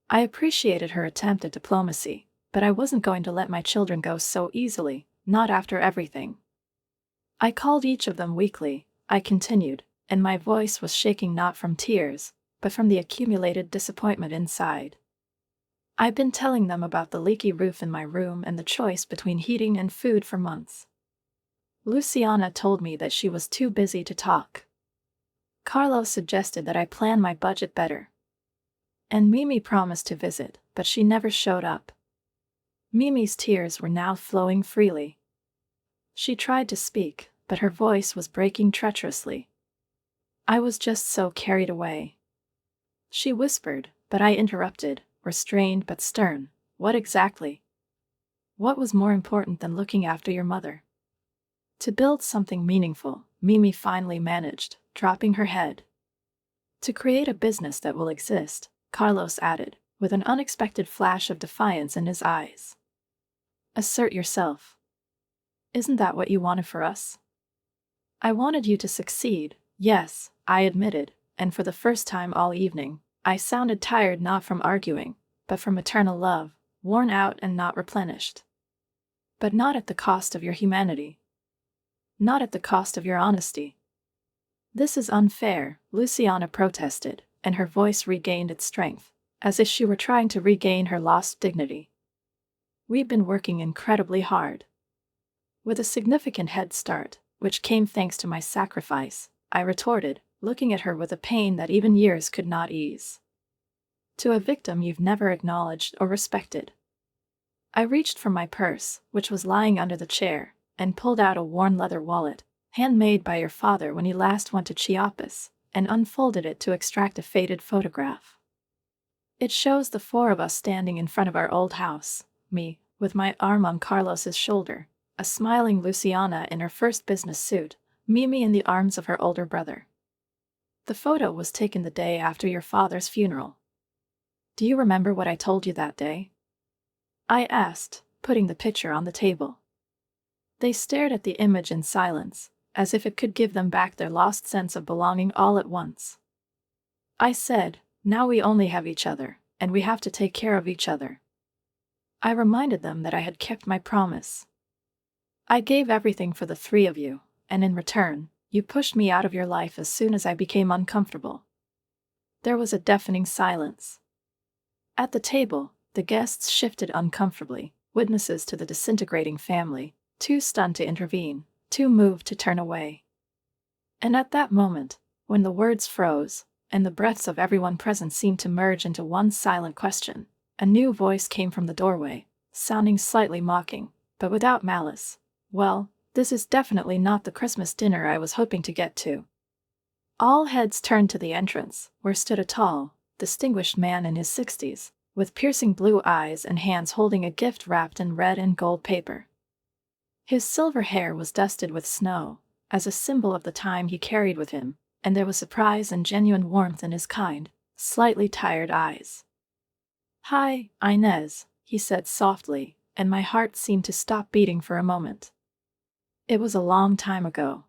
I appreciated her attempt at diplomacy, but I wasn't going to let my children go so easily, not after everything. "I called each of them weekly," I continued, and my voice was shaking not from tears, but from the accumulated disappointment inside. "I've been telling them about the leaky roof in my room and the choice between heating and food for months. Luciana told me that she was too busy to talk. Carlos suggested that I plan my budget better. And Mimi promised to visit, but she never showed up." Mimi's tears were now flowing freely. She tried to speak, but her voice was breaking treacherously. "I was just so carried away." She whispered, but I interrupted, restrained but stern. "What exactly? What was more important than looking after your mother?" "To build something meaningful," Mimi finally managed, dropping her head. "To create a business that will exist," Carlos added, with an unexpected flash of defiance in his eyes. "Assert yourself. Isn't that what you wanted for us?" "I wanted you to succeed," yes, I admitted, and for the first time all evening, I sounded tired not from arguing, but from eternal love, worn out and not replenished. "But not at the cost of your humanity. Not at the cost of your honesty." "This is unfair," Luciana protested, and her voice regained its strength, as if she were trying to regain her lost dignity. "We've been working incredibly hard." With a significant head start, which came thanks to my sacrifice, I retorted, looking at her with a pain that even years could not ease. "To a victim you've never acknowledged or respected." I reached for my purse, which was lying under the chair, and pulled out a worn leather wallet, handmade by your father when he last went to Chiapas, and unfolded it to extract a faded photograph. It shows the four of us standing in front of our old house, me, with my arm on Carlos's shoulder, a smiling Luciana in her first business suit, Mimi in the arms of her older brother. The photo was taken the day after your father's funeral. "Do you remember what I told you that day?" I asked, putting the picture on the table. They stared at the image in silence, as if it could give them back their lost sense of belonging all at once. I said, "Now we only have each other, and we have to take care of each other." I reminded them that I had kept my promise. "I gave everything for the three of you, and in return, you pushed me out of your life as soon as I became uncomfortable." There was a deafening silence. At the table, the guests shifted uncomfortably, witnesses to the disintegrating family, too stunned to intervene, too moved to turn away. And at that moment, when the words froze, and the breaths of everyone present seemed to merge into one silent question, a new voice came from the doorway, sounding slightly mocking, but without malice. "Well, This is definitely not the Christmas dinner I was hoping to get to. All heads turned to the entrance, where stood a tall, distinguished man in his 60s, with piercing blue eyes and hands holding a gift wrapped in red and gold paper. His silver hair was dusted with snow, as a symbol of the time he carried with him, and there was surprise and genuine warmth in his kind, slightly tired eyes. "Hi, Inez," he said softly, and my heart seemed to stop beating for a moment. It was a long time ago.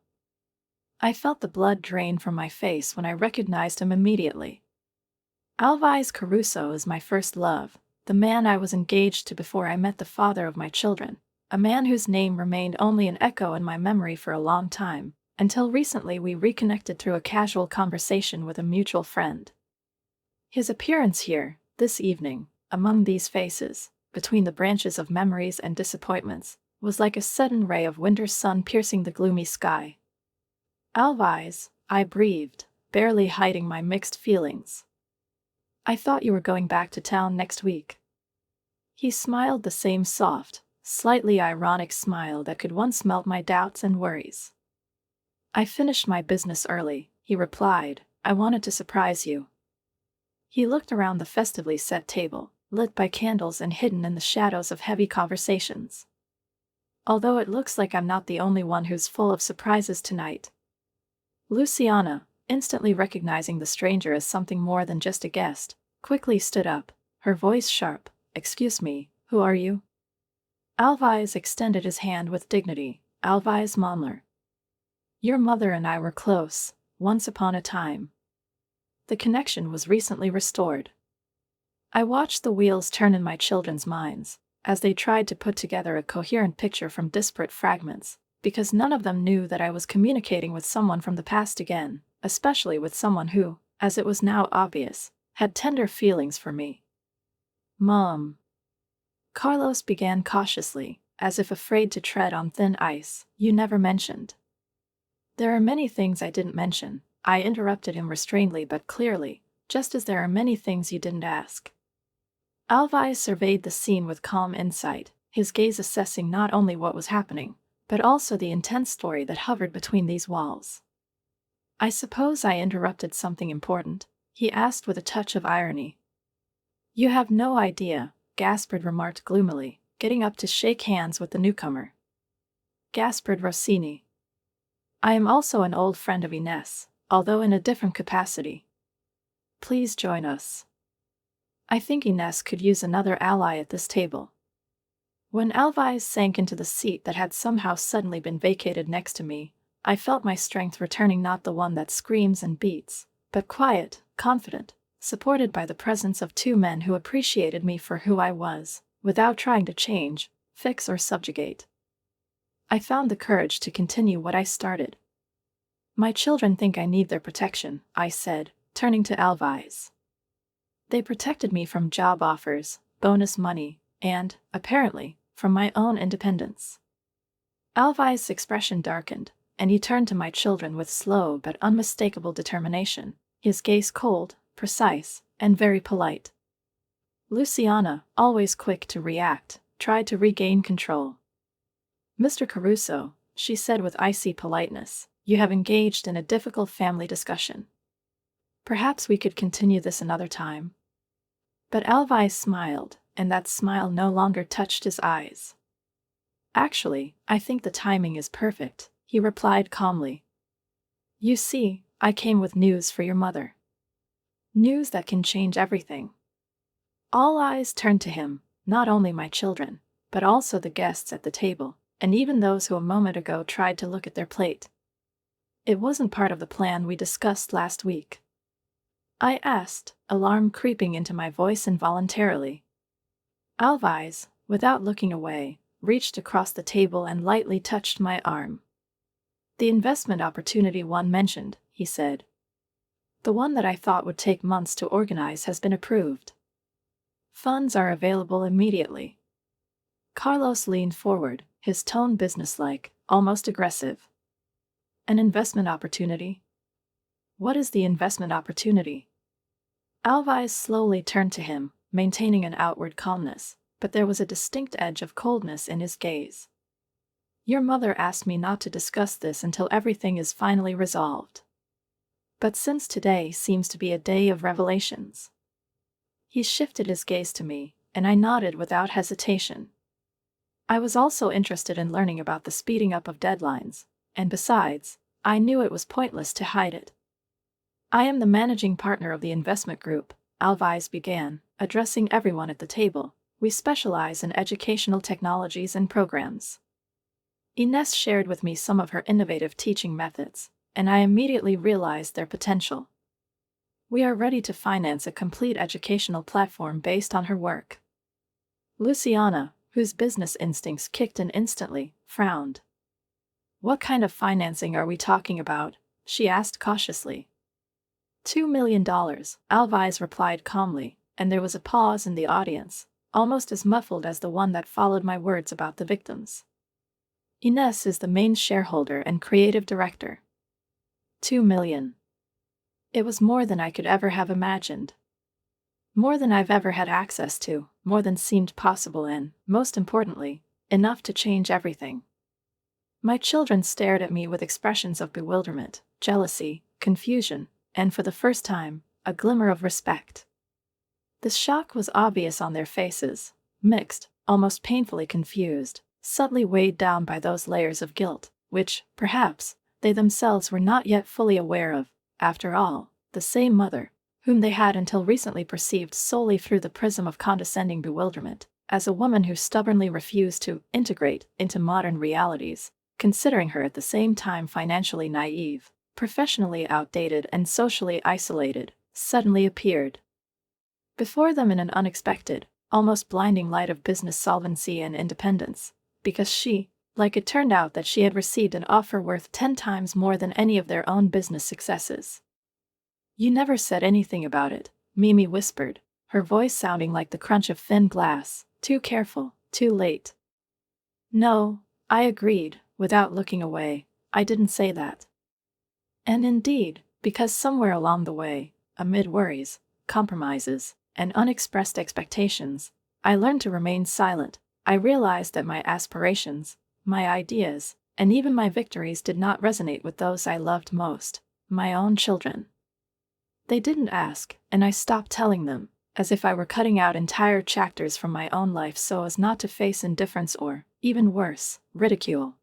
I felt the blood drain from my face when I recognized him immediately. Alvise Caruso is my first love, the man I was engaged to before I met the father of my children, a man whose name remained only an echo in my memory for a long time, until recently we reconnected through a casual conversation with a mutual friend. His appearance here, this evening, among these faces, between the branches of memories and disappointments, was like a sudden ray of winter sun piercing the gloomy sky. "Alvise," I breathed, barely hiding my mixed feelings. "I thought you were going back to town next week." He smiled the same soft, slightly ironic smile that could once melt my doubts and worries. "I finished my business early," he replied. "I wanted to surprise you." He looked around the festively set table, lit by candles and hidden in the shadows of heavy conversations. "Although it looks like I'm not the only one who's full of surprises tonight." Luciana, instantly recognizing the stranger as something more than just a guest, quickly stood up, her voice sharp. "Excuse me, who are you?" Alvise extended his hand with dignity. "Alvise Momler. Your mother and I were close, once upon a time. The connection was recently restored." I watched the wheels turn in my children's minds, as they tried to put together a coherent picture from disparate fragments, because none of them knew that I was communicating with someone from the past again, especially with someone who, as it was now obvious, had tender feelings for me. "Mom," Carlos began cautiously, as if afraid to tread on thin ice, "you never mentioned." "There are many things I didn't mention," I interrupted him restrainedly but clearly, "just as there are many things you didn't ask." Alvise surveyed the scene with calm insight, his gaze assessing not only what was happening, but also the intense story that hovered between these walls. "I suppose I interrupted something important?" he asked with a touch of irony. "You have no idea," Gaspard remarked gloomily, getting up to shake hands with the newcomer. "Gaspard Rossini. I am also an old friend of Ines, although in a different capacity. Please join us. I think Ines could use another ally at this table." When Alvise sank into the seat that had somehow suddenly been vacated next to me, I felt my strength returning, not the one that screams and beats, but quiet, confident, supported by the presence of two men who appreciated me for who I was, without trying to change, fix or subjugate. I found the courage to continue what I started. "My children think I need their protection," I said, turning to Alvise. "They protected me from job offers, bonus money, and, apparently, from my own independence." Alvise's expression darkened, and he turned to my children with slow but unmistakable determination, his gaze cold, precise, and very polite. Luciana, always quick to react, tried to regain control. "Mr. Caruso," she said with icy politeness, "you have engaged in a difficult family discussion. Perhaps we could continue this another time." But Alvise smiled, and that smile no longer touched his eyes. "Actually, I think the timing is perfect," he replied calmly. "You see, I came with news for your mother. News that can change everything." All eyes turned to him, not only my children, but also the guests at the table, and even those who a moment ago tried to look at their plate. "It wasn't part of the plan we discussed last week?" I asked, alarm creeping into my voice involuntarily. Alvise, without looking away, reached across the table and lightly touched my arm. "The investment opportunity one mentioned," he said. "The one that I thought would take months to organize has been approved. Funds are available immediately." Carlos leaned forward, his tone businesslike, almost aggressive. "An investment opportunity? What is the investment opportunity?" Alvise slowly turned to him, maintaining an outward calmness, but there was a distinct edge of coldness in his gaze. Your mother asked me not to discuss this until everything is finally resolved. But since today seems to be a day of revelations. He shifted his gaze to me, and I nodded without hesitation. I was also interested in learning about the speeding up of deadlines, and besides, I knew it was pointless to hide it. I am the managing partner of the investment group, Alvise began, addressing everyone at the table. We specialize in educational technologies and programs. Ines shared with me some of her innovative teaching methods, and I immediately realized their potential. We are ready to finance a complete educational platform based on her work. Luciana, whose business instincts kicked in instantly, frowned. What kind of financing are we talking about? She asked cautiously. $2 million, Alvise replied calmly, and there was a pause in the audience, almost as muffled as the one that followed my words about the victims. Ines is the main shareholder and creative director. $2 million. It was more than I could ever have imagined. More than I've ever had access to, more than seemed possible and, most importantly, enough to change everything. My children stared at me with expressions of bewilderment, jealousy, confusion, and for the first time, a glimmer of respect. The shock was obvious on their faces, mixed, almost painfully confused, subtly weighed down by those layers of guilt, which, perhaps, they themselves were not yet fully aware of. After all, the same mother, whom they had until recently perceived solely through the prism of condescending bewilderment, as a woman who stubbornly refused to integrate into modern realities, considering her at the same time financially naive, professionally outdated and socially isolated, suddenly appeared before them in an unexpected, almost blinding light of business solvency and independence, because she, like it turned out that she had received an offer worth 10 times more than any of their own business successes. You never said anything about it, Mimi whispered, her voice sounding like the crunch of thin glass. Too careful, too late. No, I agreed, without looking away. I didn't say that. And indeed, because somewhere along the way, amid worries, compromises, and unexpressed expectations, I learned to remain silent. I realized that my aspirations, my ideas, and even my victories did not resonate with those I loved most, my own children. They didn't ask, and I stopped telling them, as if I were cutting out entire chapters from my own life so as not to face indifference or, even worse, ridicule.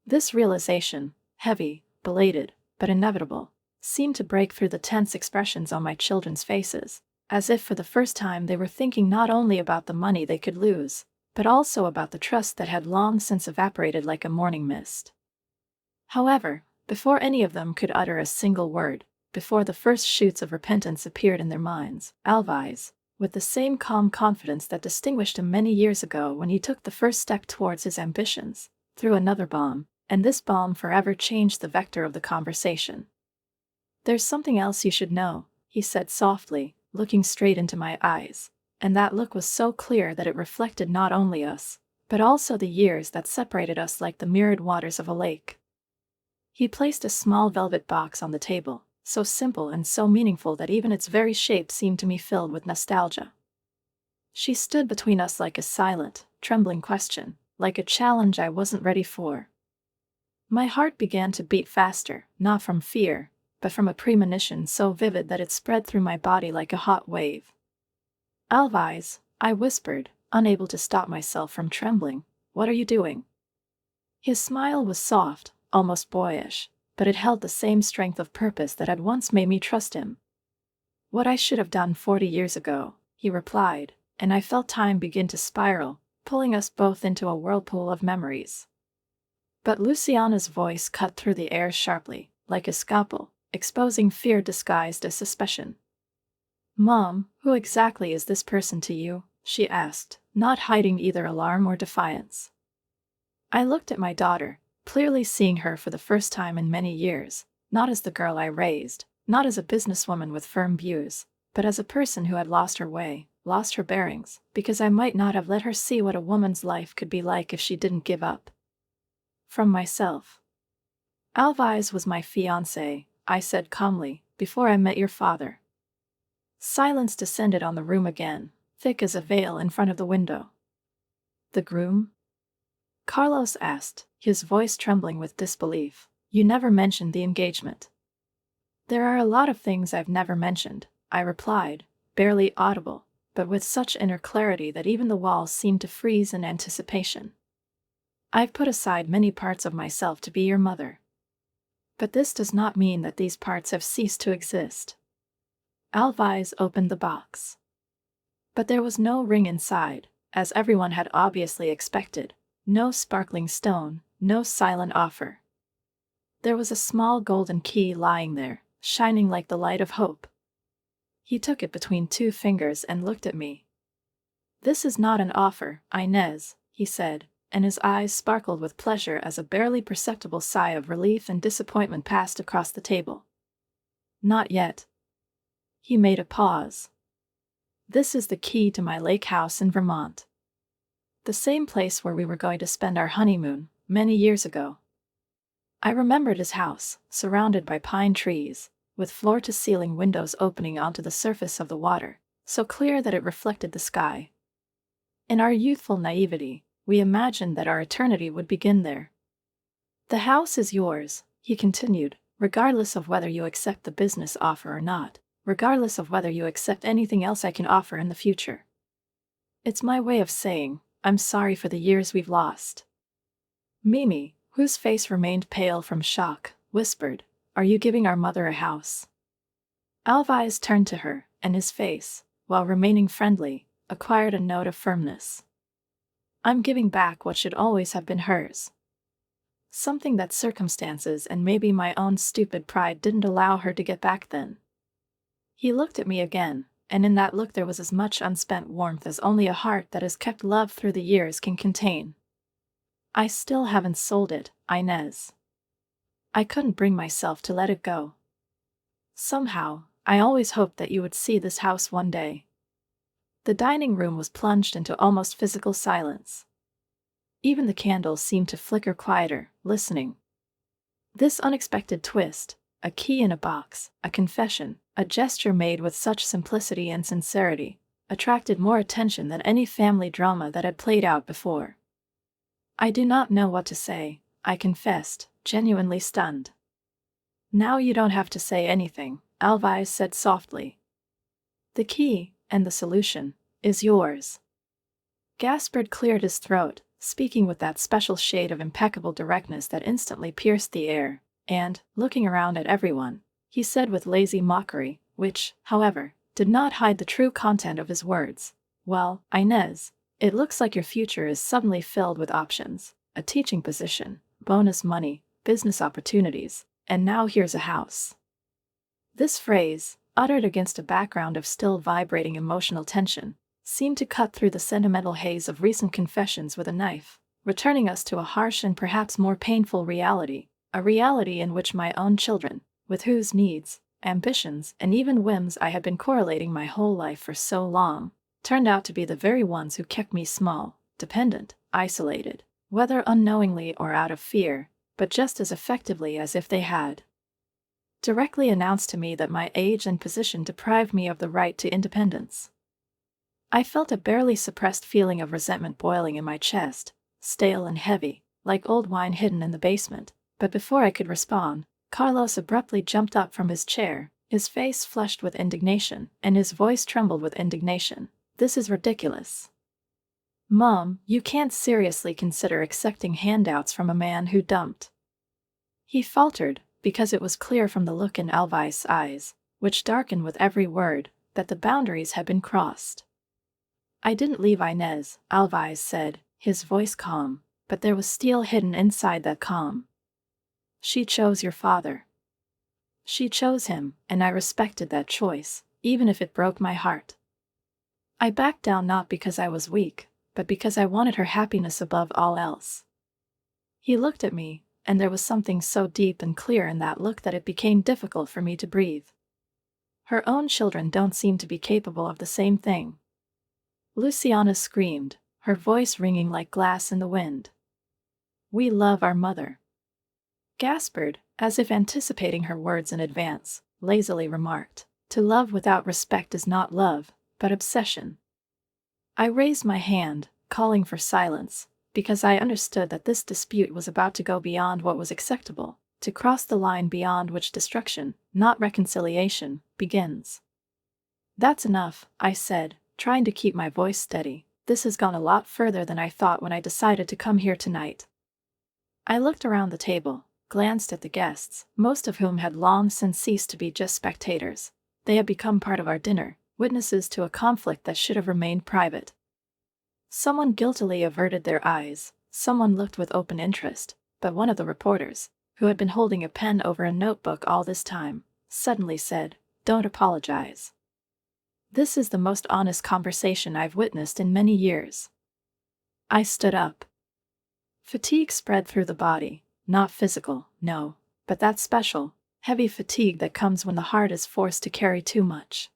This realization, heavy, belated, but inevitable, seemed to break through the tense expressions on my children's faces, as if for the first time they were thinking not only about the money they could lose, but also about the trust that had long since evaporated like a morning mist. However, before any of them could utter a single word, before the first shoots of repentance appeared in their minds, Alvise, with the same calm confidence that distinguished him many years ago when he took the first step towards his ambitions, threw another bomb, and this bomb forever changed the vector of the conversation. There's something else you should know, he said softly, looking straight into my eyes, and that look was so clear that it reflected not only us, but also the years that separated us like the mirrored waters of a lake. He placed a small velvet box on the table, so simple and so meaningful that even its very shape seemed to me filled with nostalgia. She stood between us like a silent, trembling question, like a challenge I wasn't ready for. My heart began to beat faster, not from fear, but from a premonition so vivid that it spread through my body like a hot wave. Alvise, I whispered, unable to stop myself from trembling, what are you doing? His smile was soft, almost boyish, but it held the same strength of purpose that had once made me trust him. What I should have done 40 years ago, he replied, and I felt time begin to spiral, pulling us both into a whirlpool of memories. But Luciana's voice cut through the air sharply, like a scalpel, exposing fear disguised as suspicion. Mom, who exactly is this person to you? She asked, not hiding either alarm or defiance. I looked at my daughter, clearly seeing her for the first time in many years, not as the girl I raised, not as a businesswoman with firm views, but as a person who had lost her way, lost her bearings, because I might not have let her see what a woman's life could be like if she didn't give up. From myself. Alvise was my fiancé, I said calmly, before I met your father. Silence descended on the room again, thick as a veil in front of the window. The groom? Carlos asked, his voice trembling with disbelief. You never mentioned the engagement. There are a lot of things I've never mentioned, I replied, barely audible, but with such inner clarity that even the walls seemed to freeze in anticipation. I've put aside many parts of myself to be your mother. But this does not mean that these parts have ceased to exist. Alvise opened the box. But there was no ring inside, as everyone had obviously expected, no sparkling stone, no silent offer. There was a small golden key lying there, shining like the light of hope. He took it between 2 fingers and looked at me. This is not an offer, Inez, he said, and his eyes sparkled with pleasure as a barely perceptible sigh of relief and disappointment passed across the table. Not yet. He made a pause. This is the key to my lake house in Vermont. The same place where we were going to spend our honeymoon, many years ago. I remembered his house, surrounded by pine trees, with floor-to-ceiling windows opening onto the surface of the water, so clear that it reflected the sky. In our youthful naivety, we imagined that our eternity would begin there. The house is yours, he continued, regardless of whether you accept the business offer or not, regardless of whether you accept anything else I can offer in the future. It's my way of saying, I'm sorry for the years we've lost. Mimi, whose face remained pale from shock, whispered, Are you giving our mother a house? Alvise turned to her, and his face, while remaining friendly, acquired a note of firmness. I'm giving back what should always have been hers. Something that circumstances and maybe my own stupid pride didn't allow her to get back then. He looked at me again, and in that look there was as much unspent warmth as only a heart that has kept love through the years can contain. I still haven't sold it, Inez. I couldn't bring myself to let it go. Somehow, I always hoped that you would see this house one day. The dining room was plunged into almost physical silence. Even the candles seemed to flicker quieter, listening. This unexpected twist, a key in a box, a confession, a gesture made with such simplicity and sincerity, attracted more attention than any family drama that had played out before. I do not know what to say, I confessed, genuinely stunned. Now you don't have to say anything, Alvise said softly. The key, and the solution, is yours. Gaspard cleared his throat, speaking with that special shade of impeccable directness that instantly pierced the air, and, looking around at everyone, he said with lazy mockery, which, however, did not hide the true content of his words, Well, Inez, it looks like your future is suddenly filled with options, a teaching position, bonus money, business opportunities, and now here's a house. This phrase, uttered against a background of still vibrating emotional tension, seemed to cut through the sentimental haze of recent confessions with a knife, returning us to a harsh and perhaps more painful reality, a reality in which my own children, with whose needs, ambitions, and even whims I had been correlating my whole life for so long, turned out to be the very ones who kept me small, dependent, isolated, whether unknowingly or out of fear, but just as effectively as if they had directly announced to me that my age and position deprived me of the right to independence. I felt a barely suppressed feeling of resentment boiling in my chest, stale and heavy, like old wine hidden in the basement, but before I could respond, Carlos abruptly jumped up from his chair, his face flushed with indignation, and his voice trembled with indignation. This is ridiculous. Mom, you can't seriously consider accepting handouts from a man who dumped. He faltered, because it was clear from the look in Alvise's eyes, which darkened with every word, that the boundaries had been crossed. I didn't leave Inez, Alvise said, his voice calm, but there was steel hidden inside that calm. She chose your father. She chose him, and I respected that choice, even if it broke my heart. I backed down not because I was weak, but because I wanted her happiness above all else. He looked at me, and there was something so deep and clear in that look that it became difficult for me to breathe. Her own children don't seem to be capable of the same thing. Luciana screamed, her voice ringing like glass in the wind. We love our mother. Gaspard, as if anticipating her words in advance, lazily remarked, To love without respect is not love, but obsession. I raised my hand, calling for silence, because I understood that this dispute was about to go beyond what was acceptable, to cross the line beyond which destruction, not reconciliation, begins. That's enough, I said, trying to keep my voice steady. This has gone a lot further than I thought when I decided to come here tonight. I looked around the table, glanced at the guests, most of whom had long since ceased to be just spectators. They had become part of our dinner, witnesses to a conflict that should have remained private. Someone guiltily averted their eyes, someone looked with open interest, but one of the reporters, who had been holding a pen over a notebook all this time, suddenly said, "Don't apologize. This is the most honest conversation I've witnessed in many years." I stood up. Fatigue spread through the body, not physical, no, but that special, heavy fatigue that comes when the heart is forced to carry too much.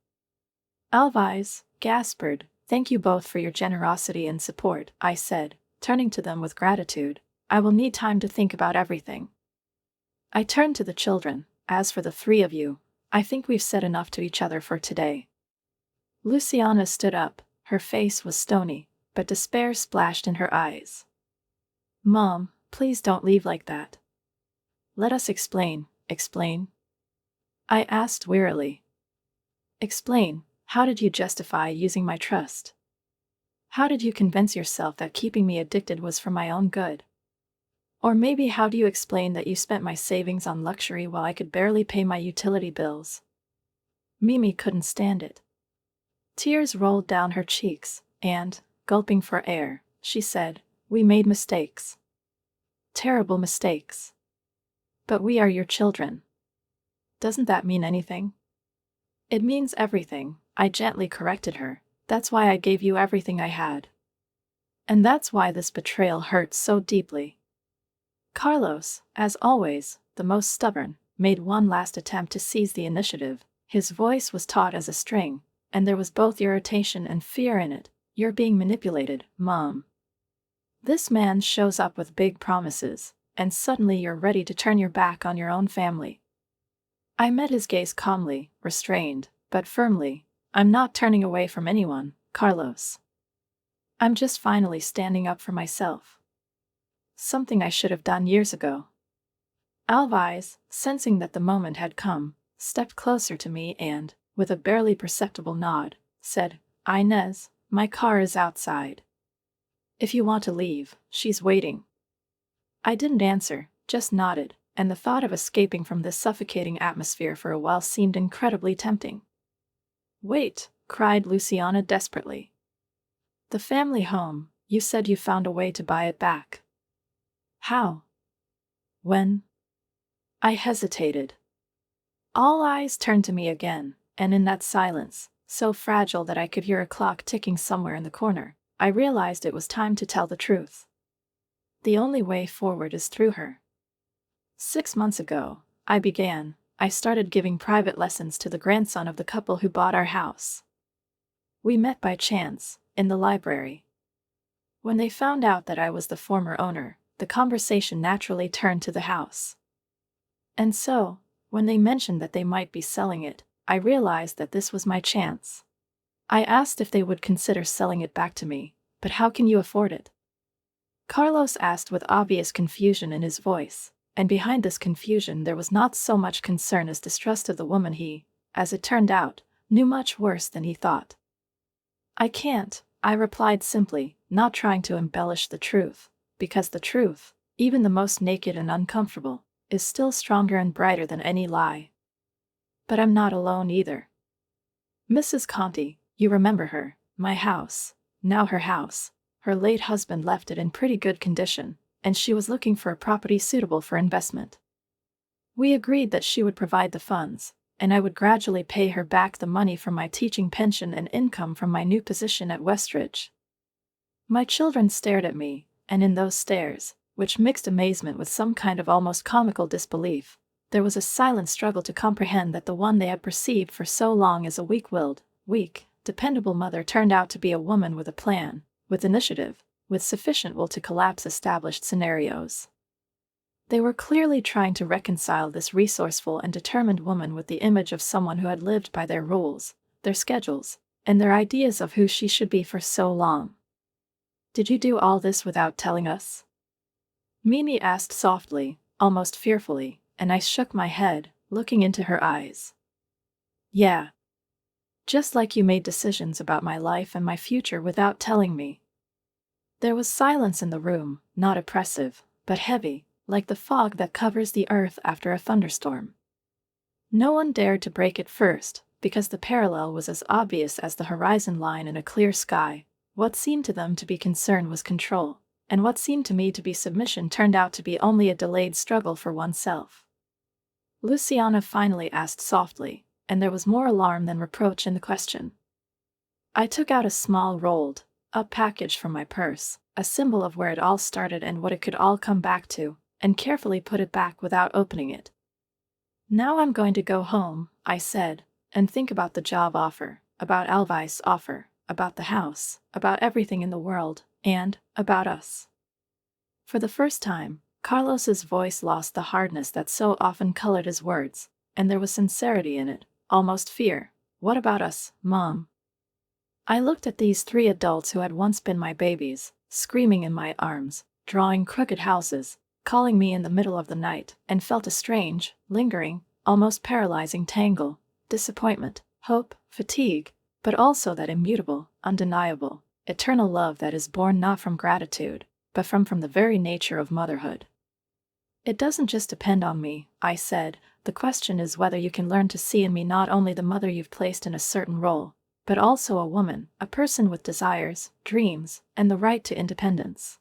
"Alvise," gasped, "thank you both for your generosity and support," I said, turning to them with gratitude. "I will need time to think about everything." I turned to the children. "As for the three of you, I think we've said enough to each other for today." Luciana stood up. Her face was stony, but despair splashed in her eyes. "Mom, please don't leave like that. Let us explain." "Explain?" I asked wearily. "Explain. How did you justify using my trust? How did you convince yourself that keeping me addicted was for my own good? Or maybe how do you explain that you spent my savings on luxury while I could barely pay my utility bills?" Mimi couldn't stand it. Tears rolled down her cheeks, and, gulping for air, she said, "We made mistakes. Terrible mistakes. But we are your children. Doesn't that mean anything?" "It means everything," I gently corrected her. "That's why I gave you everything I had. And that's why this betrayal hurts so deeply." Carlos, as always, the most stubborn, made one last attempt to seize the initiative. His voice was taut as a string, and there was both irritation and fear in it. "You're being manipulated, Mom. This man shows up with big promises, and suddenly you're ready to turn your back on your own family." I met his gaze calmly, restrained, but firmly. "I'm not turning away from anyone, Carlos. I'm just finally standing up for myself. Something I should have done years ago." Alvise, sensing that the moment had come, stepped closer to me and, with a barely perceptible nod, said, "Inez, my car is outside. If you want to leave, she's waiting." I didn't answer, just nodded, and the thought of escaping from this suffocating atmosphere for a while seemed incredibly tempting. "Wait," cried Luciana desperately. "The family home, you said you found a way to buy it back. How? When?" I hesitated. All eyes turned to me again, and in that silence, so fragile that I could hear a clock ticking somewhere in the corner, I realized it was time to tell the truth. The only way forward is through her. 6 months ago, I started giving private lessons to the grandson of the couple who bought our house. We met by chance, in the library. When they found out that I was the former owner, the conversation naturally turned to the house. And so, when they mentioned that they might be selling it, I realized that this was my chance. I asked if they would consider selling it back to me. "But how can you afford it?" Carlos asked with obvious confusion in his voice, and behind this confusion there was not so much concern as distrust of the woman he, as it turned out, knew much worse than he thought. "I can't," I replied simply, not trying to embellish the truth, because the truth, even the most naked and uncomfortable, is still stronger and brighter than any lie. "But I'm not alone either. Mrs. Conti, you remember her, my house, now her house. Her late husband left it in pretty good condition, and she was looking for a property suitable for investment. We agreed that she would provide the funds, and I would gradually pay her back the money from my teaching pension and income from my new position at Westridge." My children stared at me, and in those stares, which mixed amazement with some kind of almost comical disbelief, there was a silent struggle to comprehend that the one they had perceived for so long as a weak-willed, dependable mother turned out to be a woman with a plan, with initiative, with sufficient will to collapse established scenarios. They were clearly trying to reconcile this resourceful and determined woman with the image of someone who had lived by their rules, their schedules, and their ideas of who she should be for so long. Did you do all this without telling us? Mimi asked softly, almost fearfully, and I shook my head, looking into her eyes. Yeah. Just like you made decisions about my life and my future without telling me. There was silence in the room, not oppressive, but heavy, like the fog that covers the earth after a thunderstorm. No one dared to break it first, because the parallel was as obvious as the horizon line in a clear sky. What seemed to them to be concern was control, and what seemed to me to be submission turned out to be only a delayed struggle for oneself. Luciana finally asked softly, and there was more alarm than reproach in the question. I took out a small rolled-up package from my purse, a symbol of where it all started and what it could all come back to, and carefully put it back without opening it. Now I'm going to go home, I said, and think about the job offer, about Alvai's offer, about the house, about everything in the world, and about us. For the first time, Carlos's voice lost the hardness that so often colored his words, and there was sincerity in it, almost fear. What about us, Mom? I looked at these three adults who had once been my babies, screaming in my arms, drawing crooked houses, calling me in the middle of the night, and felt a strange, lingering, almost paralyzing tangle, disappointment, hope, fatigue, but also that immutable, undeniable, eternal love that is born not from gratitude, but from the very nature of motherhood. It doesn't just depend on me, I said. The question is whether you can learn to see in me not only the mother you've placed in a certain role, but also a woman, a person with desires, dreams, and the right to independence.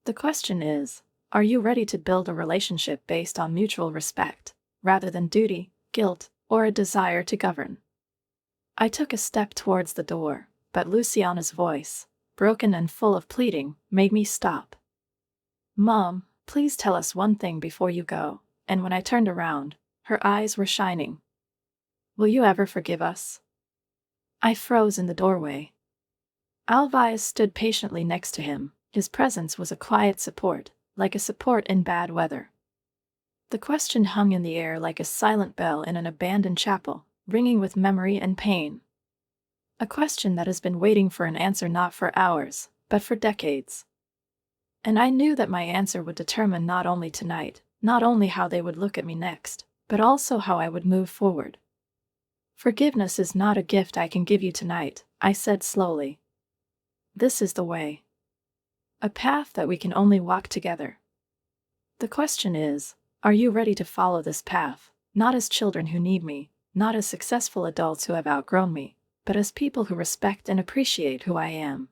The question is, are you ready to build a relationship based on mutual respect, rather than duty, guilt, or a desire to govern? I took a step towards the door, but Luciana's voice, broken and full of pleading, made me stop. Mom, please tell us one thing before you go. And when I turned around, her eyes were shining. Will you ever forgive us? I froze in the doorway. Alvai stood patiently next to him. His presence was a quiet support, like a support in bad weather. The question hung in the air like a silent bell in an abandoned chapel, ringing with memory and pain. A question that has been waiting for an answer not for hours, but for decades. And I knew that my answer would determine not only tonight, not only how they would look at me next, but also how I would move forward. Forgiveness is not a gift I can give you tonight, I said slowly. This is the way. A path that we can only walk together. The question is, are you ready to follow this path, not as children who need me, not as successful adults who have outgrown me, but as people who respect and appreciate who I am?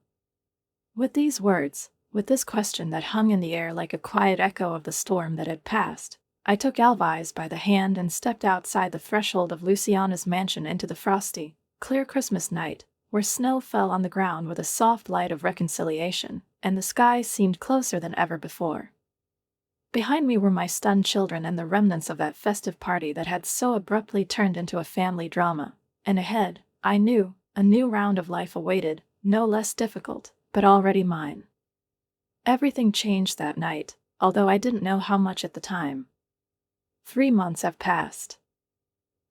With these words, with this question that hung in the air like a quiet echo of the storm that had passed, I took Alvai by the hand and stepped outside the threshold of Luciana's mansion into the frosty, clear Christmas night, where snow fell on the ground with a soft light of reconciliation, and the sky seemed closer than ever before. Behind me were my stunned children and the remnants of that festive party that had so abruptly turned into a family drama, and ahead, I knew, a new round of life awaited, no less difficult, but already mine. Everything changed that night, although I didn't know how much at the time. 3 months have passed.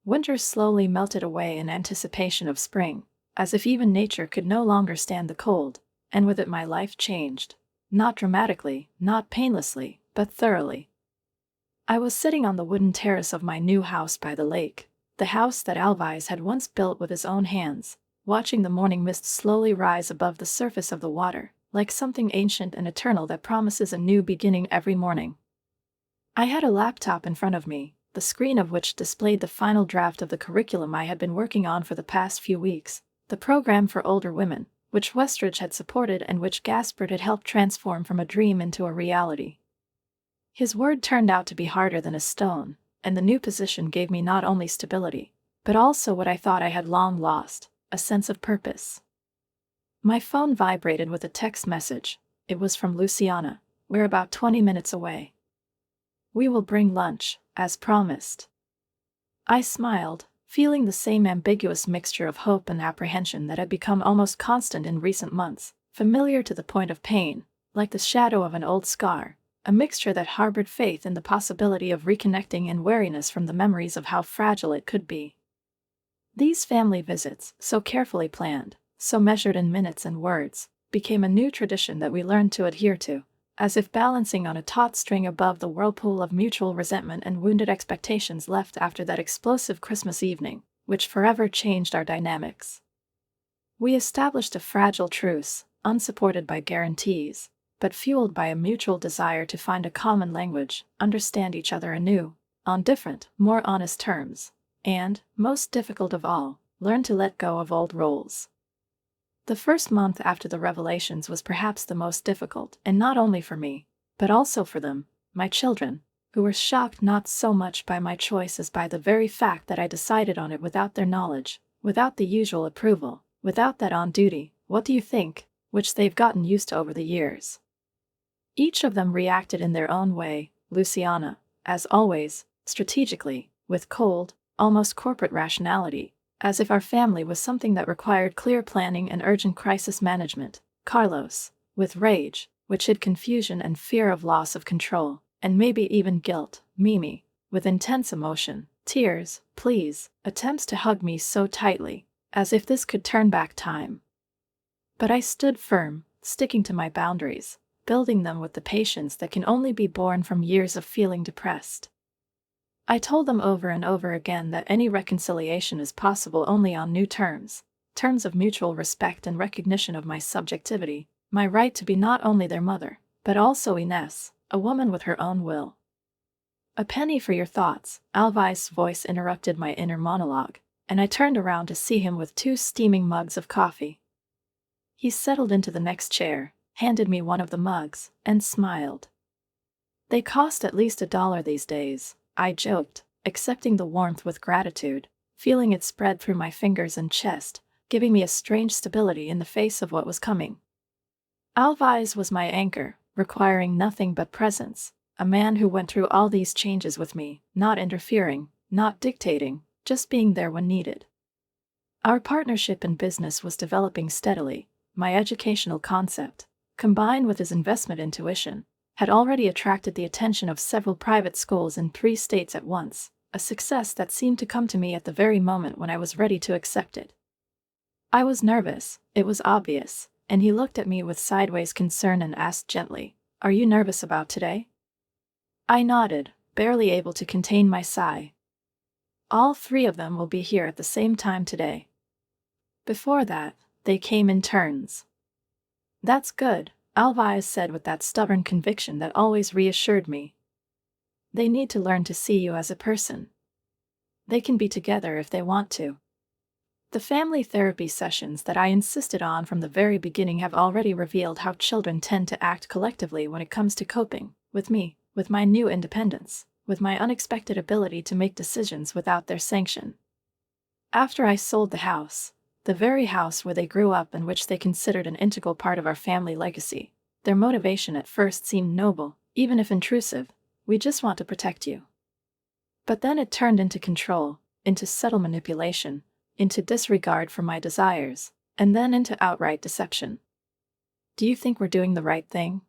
Winter slowly melted away in anticipation of spring, as if even nature could no longer stand the cold, and with it my life changed. Not dramatically, not painlessly, but thoroughly. I was sitting on the wooden terrace of my new house by the lake, the house that Alvai had once built with his own hands, watching the morning mist slowly rise above the surface of the water, like something ancient and eternal that promises a new beginning every morning. I had a laptop in front of me, the screen of which displayed the final draft of the curriculum I had been working on for the past few weeks, the program for older women, which Westridge had supported and which Gaspard had helped transform from a dream into a reality. His word turned out to be harder than a stone, and the new position gave me not only stability, but also what I thought I had long lost, a sense of purpose. My phone vibrated with a text message. It was from Luciana. We're about 20 minutes away. We will bring lunch, as promised. I smiled, feeling the same ambiguous mixture of hope and apprehension that had become almost constant in recent months, familiar to the point of pain, like the shadow of an old scar, a mixture that harbored faith in the possibility of reconnecting and wariness from the memories of how fragile it could be. These family visits, so carefully planned, so measured in minutes and words, became a new tradition that we learned to adhere to, as if balancing on a taut string above the whirlpool of mutual resentment and wounded expectations left after that explosive Christmas evening, which forever changed our dynamics. We established a fragile truce, unsupported by guarantees, but fueled by a mutual desire to find a common language, understand each other anew, on different, more honest terms, and, most difficult of all, learn to let go of old roles. The first month after the revelations was perhaps the most difficult, and not only for me, but also for them, my children, who were shocked not so much by my choice as by the very fact that I decided on it without their knowledge, without the usual approval, without that on-duty, "What do you think?" which they've gotten used to over the years. Each of them reacted in their own way, Luciana, as always, strategically, with cold, almost corporate rationality, as if our family was something that required clear planning and urgent crisis management. Carlos, with rage, which hid confusion and fear of loss of control, and maybe even guilt. Mimi, with intense emotion, tears, pleas, attempts to hug me so tightly, as if this could turn back time. But I stood firm, sticking to my boundaries, building them with the patience that can only be born from years of feeling depressed. I told them over and over again that any reconciliation is possible only on new terms, terms of mutual respect and recognition of my subjectivity, my right to be not only their mother, but also Ines, a woman with her own will. "A penny for your thoughts," Alvai's voice interrupted my inner monologue, and I turned around to see him with 2 steaming mugs of coffee. He settled into the next chair, handed me one of the mugs, and smiled. "They cost at least $1 these days," I joked, accepting the warmth with gratitude, feeling it spread through my fingers and chest, giving me a strange stability in the face of what was coming. Alvais was my anchor, requiring nothing but presence, a man who went through all these changes with me, not interfering, not dictating, just being there when needed. Our partnership in business was developing steadily. My educational concept, combined with his investment intuition, had already attracted the attention of several private schools in 3 states at once, a success that seemed to come to me at the very moment when I was ready to accept it. I was nervous, it was obvious, and he looked at me with sideways concern and asked gently, "Are you nervous about today?" I nodded, barely able to contain my sigh. "All 3 of them will be here at the same time today." Before that, they came in turns. "That's good," Alvais said with that stubborn conviction that always reassured me. "They need to learn to see you as a person. They can be together if they want to." The family therapy sessions that I insisted on from the very beginning have already revealed how children tend to act collectively when it comes to coping with me, with my new independence, with my unexpected ability to make decisions without their sanction. After I sold the house, the very house where they grew up and which they considered an integral part of our family legacy, their motivation at first seemed noble, even if intrusive. "We just want to protect you." But then it turned into control, into subtle manipulation, into disregard for my desires, and then into outright deception. "Do you think we're doing the right thing?"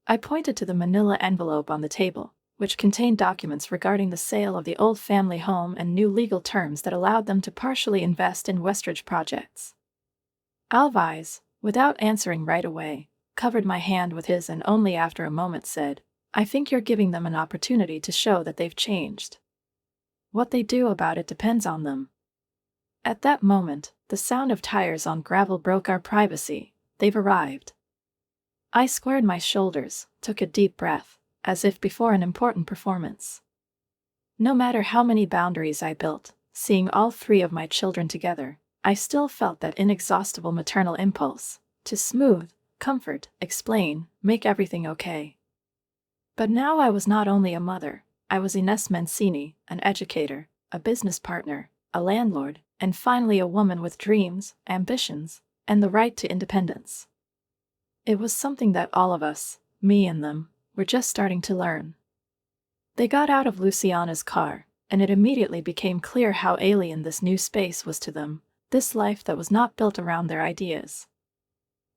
I pointed to the manila envelope on the table, which contained documents regarding the sale of the old family home and new legal terms that allowed them to partially invest in Westridge projects. Alvais, without answering right away, covered my hand with his and only after a moment said, "I think you're giving them an opportunity to show that they've changed. What they do about it depends on them." At that moment, the sound of tires on gravel broke our privacy. "They've arrived." I squared my shoulders, took a deep breath, as if before an important performance. No matter how many boundaries I built, seeing all 3 of my children together, I still felt that inexhaustible maternal impulse to smooth, comfort, explain, make everything okay. But now I was not only a mother, I was Ines Mancini, an educator, a business partner, a landlord, and finally a woman with dreams, ambitions, and the right to independence. It was something that all of us, me and them, were just starting to learn. They got out of Luciana's car, and it immediately became clear how alien this new space was to them, this life that was not built around their ideas.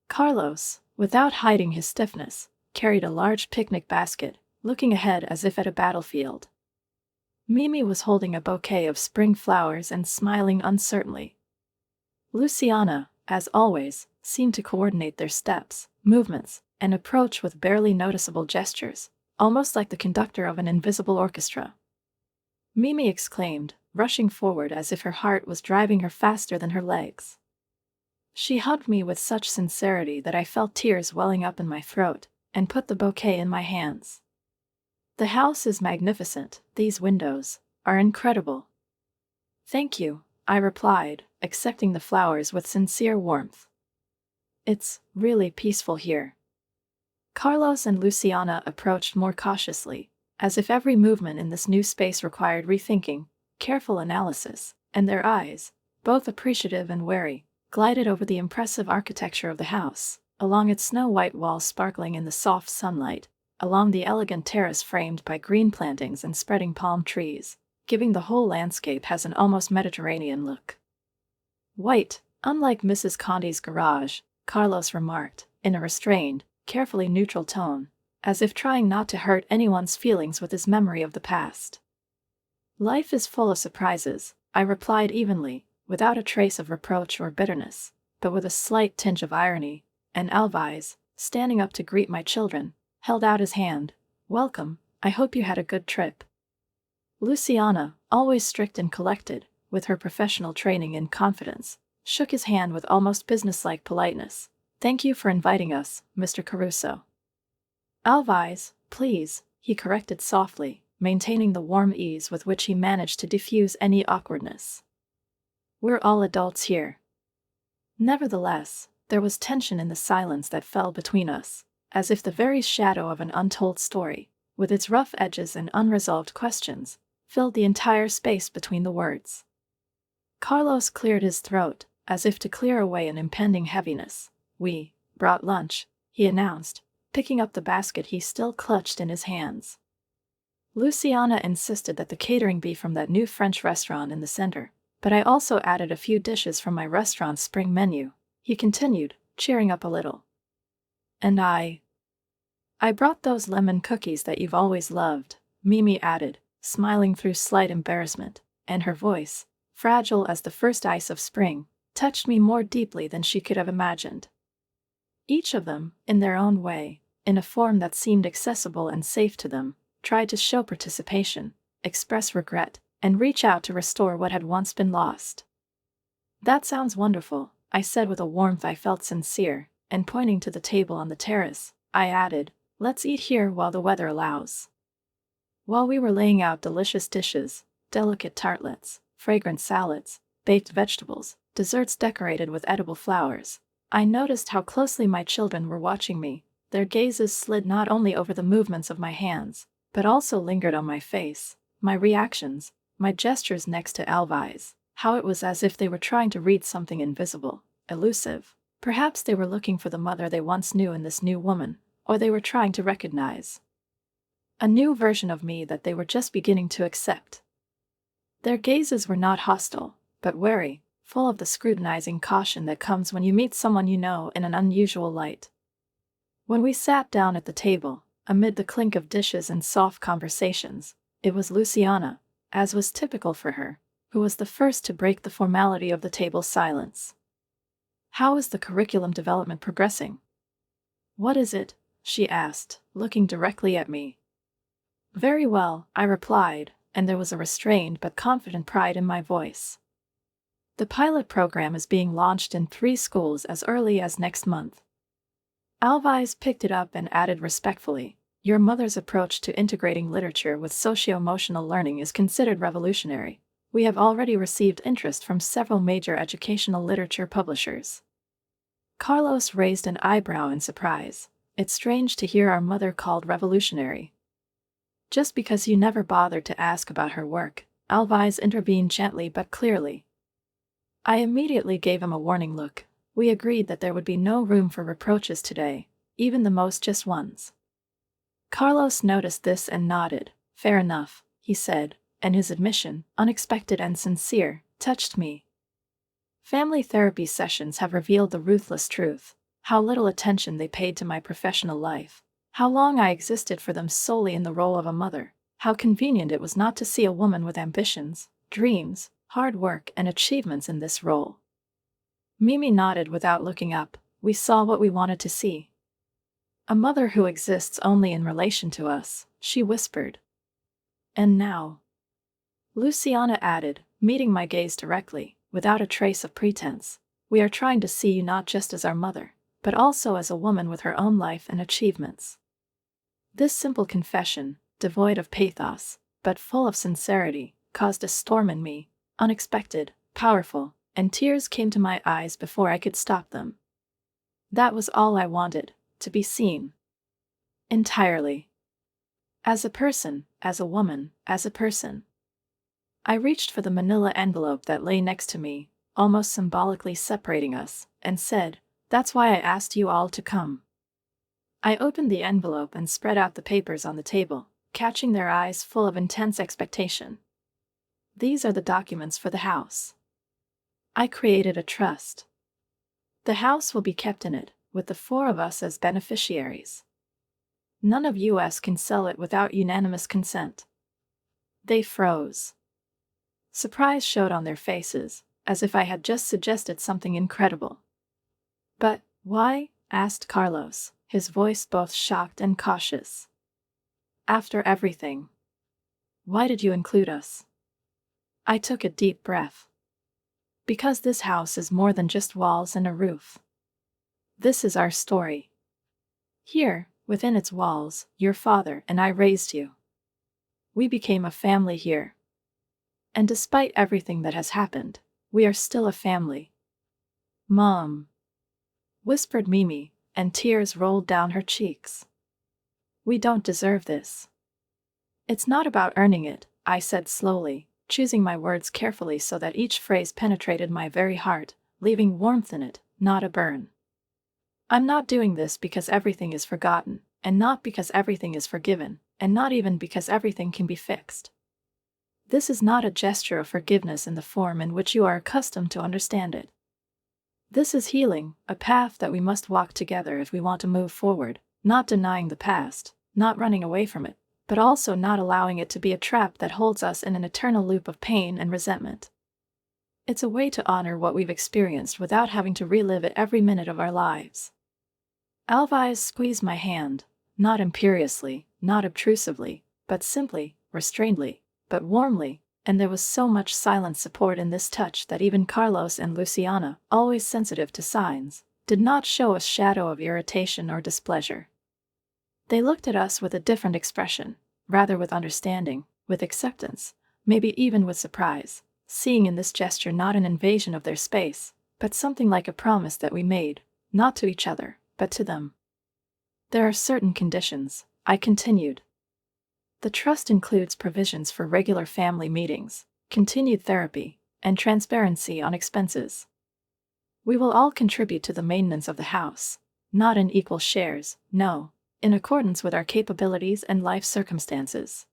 Carlos, without hiding his stiffness, carried a large picnic basket, looking ahead as if at a battlefield. Mimi was holding a bouquet of spring flowers and smiling uncertainly. Luciana, as always, seemed to coordinate their steps, movements, and approach with barely noticeable gestures, almost like the conductor of an invisible orchestra. Mimi exclaimed, rushing forward as if her heart was driving her faster than her legs. She hugged me with such sincerity that I felt tears welling up in my throat, and put the bouquet in my hands. The house is magnificent, these windows are incredible. Thank you, I replied, accepting the flowers with sincere warmth. It's really peaceful here. Carlos and Luciana approached more cautiously, as if every movement in this new space required rethinking, careful analysis, and their eyes, both appreciative and wary, glided over the impressive architecture of the house, along its snow-white walls sparkling in the soft sunlight, along the elegant terrace framed by green plantings and spreading palm trees, giving the whole landscape has an almost Mediterranean look. White, unlike Mrs. Conti's garage, Carlos remarked, in a restrained, carefully neutral tone, as if trying not to hurt anyone's feelings with his memory of the past. Life is full of surprises, I replied evenly, without a trace of reproach or bitterness, but with a slight tinge of irony, and Alvise, standing up to greet my children, held out his hand. Welcome, I hope you had a good trip. Luciana, always strict and collected, with her professional training and confidence, shook his hand with almost businesslike politeness. Thank you for inviting us, Mr. Caruso. Alvise, please, he corrected softly, maintaining the warm ease with which he managed to diffuse any awkwardness. We're all adults here. Nevertheless, there was tension in the silence that fell between us, as if the very shadow of an untold story, with its rough edges and unresolved questions, filled the entire space between the words. Carlos cleared his throat, as if to clear away an impending heaviness. We brought lunch, he announced, picking up the basket he still clutched in his hands. Luciana insisted that the catering be from that new French restaurant in the center, but I also added a few dishes from my restaurant's spring menu, he continued, cheering up a little. And I brought those lemon cookies that you've always loved, Mimi added, smiling through slight embarrassment, and her voice, fragile as the first ice of spring, touched me more deeply than she could have imagined. Each of them, in their own way, in a form that seemed accessible and safe to them, tried to show participation, express regret, and reach out to restore what had once been lost. That sounds wonderful, I said with a warmth I felt sincere, and pointing to the table on the terrace, I added, let's eat here while the weather allows. While we were laying out delicious dishes, delicate tartlets, fragrant salads, baked vegetables, desserts decorated with edible flowers, I noticed how closely my children were watching me. Their gazes slid not only over the movements of my hands, but also lingered on my face, my reactions, my gestures next to Alvise, how it was as if they were trying to read something invisible, elusive. Perhaps they were looking for the mother they once knew in this new woman, or they were trying to recognize a new version of me that they were just beginning to accept. Their gazes were not hostile, but wary, full of the scrutinizing caution that comes when you meet someone you know in an unusual light. When we sat down at the table, amid the clink of dishes and soft conversations, it was Luciana, as was typical for her, who was the first to break the formality of the table's silence. How is the curriculum development progressing? What is it? She asked, looking directly at me. Very well, I replied, and there was a restrained but confident pride in my voice. The pilot program is being launched in 3 schools as early as next month. Alvise picked it up and added respectfully, your mother's approach to integrating literature with socio-emotional learning is considered revolutionary. We have already received interest from several major educational literature publishers. Carlos raised an eyebrow in surprise. It's strange to hear our mother called revolutionary. Just because you never bothered to ask about her work, Alvise intervened gently but clearly. I immediately gave him a warning look. We agreed that there would be no room for reproaches today, even the most just ones. Carlos noticed this and nodded. Fair enough, he said, and his admission, unexpected and sincere, touched me. Family therapy sessions have revealed the ruthless truth, how little attention they paid to my professional life, how long I existed for them solely in the role of a mother, how convenient it was not to see a woman with ambitions, dreams, hard work, and achievements in this role. Mimi nodded without looking up. We saw what we wanted to see. A mother who exists only in relation to us, she whispered. And now, Luciana added, meeting my gaze directly, without a trace of pretense, we are trying to see you not just as our mother, but also as a woman with her own life and achievements. This simple confession, devoid of pathos, but full of sincerity, caused a storm in me, unexpected, powerful, and tears came to my eyes before I could stop them. That was all I wanted, to be seen. Entirely. As a person, as a woman, as a person. I reached for the manila envelope that lay next to me, almost symbolically separating us, and said, "That's why I asked you all to come." I opened the envelope and spread out the papers on the table, catching their eyes full of intense expectation. These are the documents for the house. I created a trust. The house will be kept in it, with the 4 of us as beneficiaries. None of us can sell it without unanimous consent. They froze. Surprise showed on their faces, as if I had just suggested something incredible. "But why?" asked Carlos, his voice both shocked and cautious. "After everything. Why did you include us?" I took a deep breath. Because this house is more than just walls and a roof. This is our story. Here, within its walls, your father and I raised you. We became a family here. And despite everything that has happened, we are still a family. Mom, whispered Mimi, and tears rolled down her cheeks. We don't deserve this. It's not about earning it, I said slowly, choosing my words carefully so that each phrase penetrated my very heart, leaving warmth in it, not a burn. I'm not doing this because everything is forgotten, and not because everything is forgiven, and not even because everything can be fixed. This is not a gesture of forgiveness in the form in which you are accustomed to understand it. This is healing, a path that we must walk together if we want to move forward, not denying the past, not running away from it, but also not allowing it to be a trap that holds us in an eternal loop of pain and resentment. It's a way to honor what we've experienced without having to relive it every minute of our lives. Alvise squeezed my hand, not imperiously, not obtrusively, but simply, restrainedly, but warmly, and there was so much silent support in this touch that even Carlos and Luciana, always sensitive to signs, did not show a shadow of irritation or displeasure. They looked at us with a different expression, rather with understanding, with acceptance, maybe even with surprise, seeing in this gesture not an invasion of their space, but something like a promise that we made, not to each other, but to them. There are certain conditions, I continued. The trust includes provisions for regular family meetings, continued therapy, and transparency on expenses. We will all contribute to the maintenance of the house, not in equal shares, no, in accordance with our capabilities and life circumstances.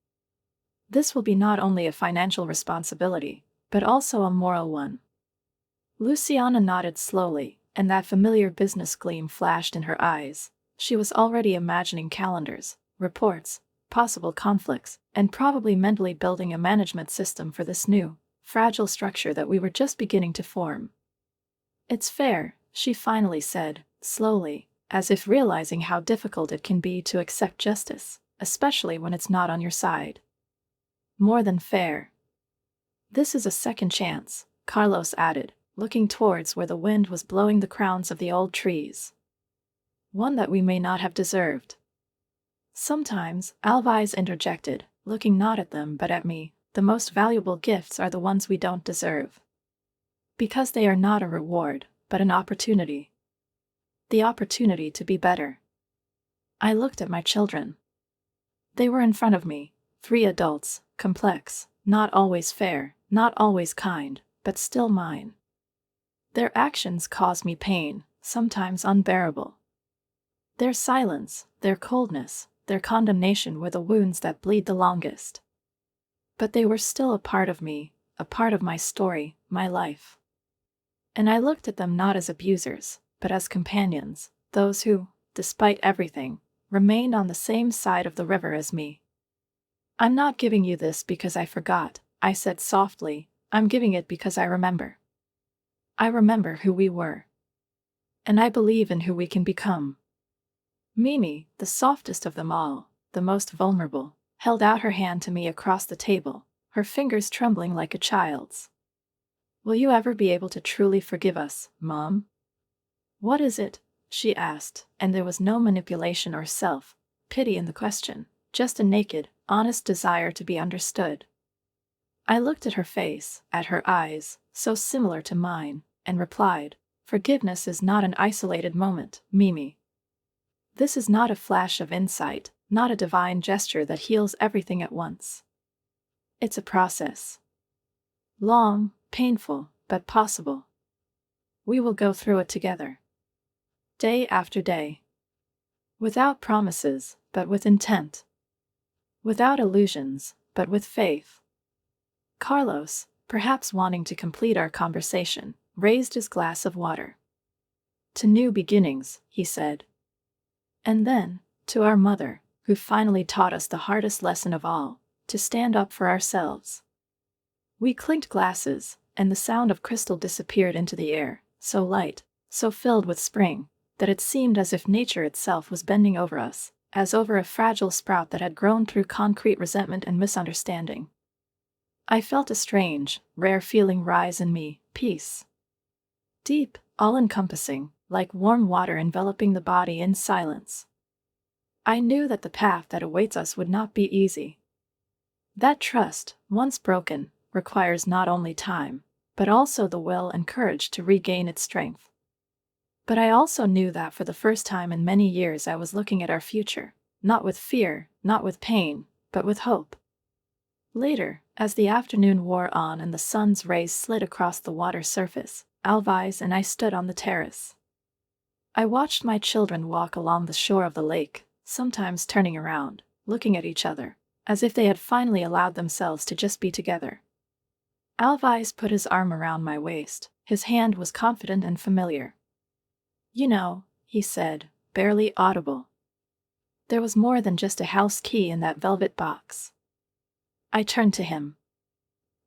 This will be not only a financial responsibility, but also a moral one. Luciana nodded slowly, and that familiar business gleam flashed in her eyes. She was already imagining calendars, reports, possible conflicts, and probably mentally building a management system for this new, fragile structure that we were just beginning to form. It's fair, she finally said, slowly, as if realizing how difficult it can be to accept justice, especially when it's not on your side. More than fair. This is a second chance, Carlos added, looking towards where the wind was blowing the crowns of the old trees. One that we may not have deserved. Sometimes, Alvise interjected, looking not at them but at me, the most valuable gifts are the ones we don't deserve. Because they are not a reward, but an opportunity. The opportunity to be better. I looked at my children. They were in front of me, 3 adults, complex, not always fair, not always kind, but still mine. Their actions caused me pain, sometimes unbearable. Their silence, their coldness, their condemnation were the wounds that bleed the longest. But they were still a part of me, a part of my story, my life. And I looked at them not as abusers, but as companions, those who, despite everything, remained on the same side of the river as me. I'm not giving you this because I forgot, I said softly, I'm giving it because I remember. I remember who we were. And I believe in who we can become. Mimi, the softest of them all, the most vulnerable, held out her hand to me across the table, her fingers trembling like a child's. Will you ever be able to truly forgive us, Mom? What is it? She asked, and there was no manipulation or self-pity in the question, just a naked, honest desire to be understood. I looked at her face, at her eyes, so similar to mine, and replied, forgiveness is not an isolated moment, Mimi. This is not a flash of insight, not a divine gesture that heals everything at once. It's a process. Long, painful, but possible. We will go through it together. Day after day. Without promises, but with intent. Without illusions, but with faith. Carlos, perhaps wanting to complete our conversation, raised his glass of water. To new beginnings, he said. And then, to our mother, who finally taught us the hardest lesson of all, to stand up for ourselves. We clinked glasses, and the sound of crystal disappeared into the air, so light, so filled with spring, that it seemed as if nature itself was bending over us, as over a fragile sprout that had grown through concrete resentment and misunderstanding. I felt a strange, rare feeling rise in me, peace. Deep, all-encompassing, like warm water enveloping the body in silence. I knew that the path that awaits us would not be easy. That trust, once broken, requires not only time, but also the will and courage to regain its strength. But I also knew that for the first time in many years I was looking at our future, not with fear, not with pain, but with hope. Later, as the afternoon wore on and the sun's rays slid across the water surface, Alvise and I stood on the terrace. I watched my children walk along the shore of the lake, sometimes turning around, looking at each other, as if they had finally allowed themselves to just be together. Alvise put his arm around my waist. His hand was confident and familiar. You know, he said, barely audible. There was more than just a house key in that velvet box. I turned to him.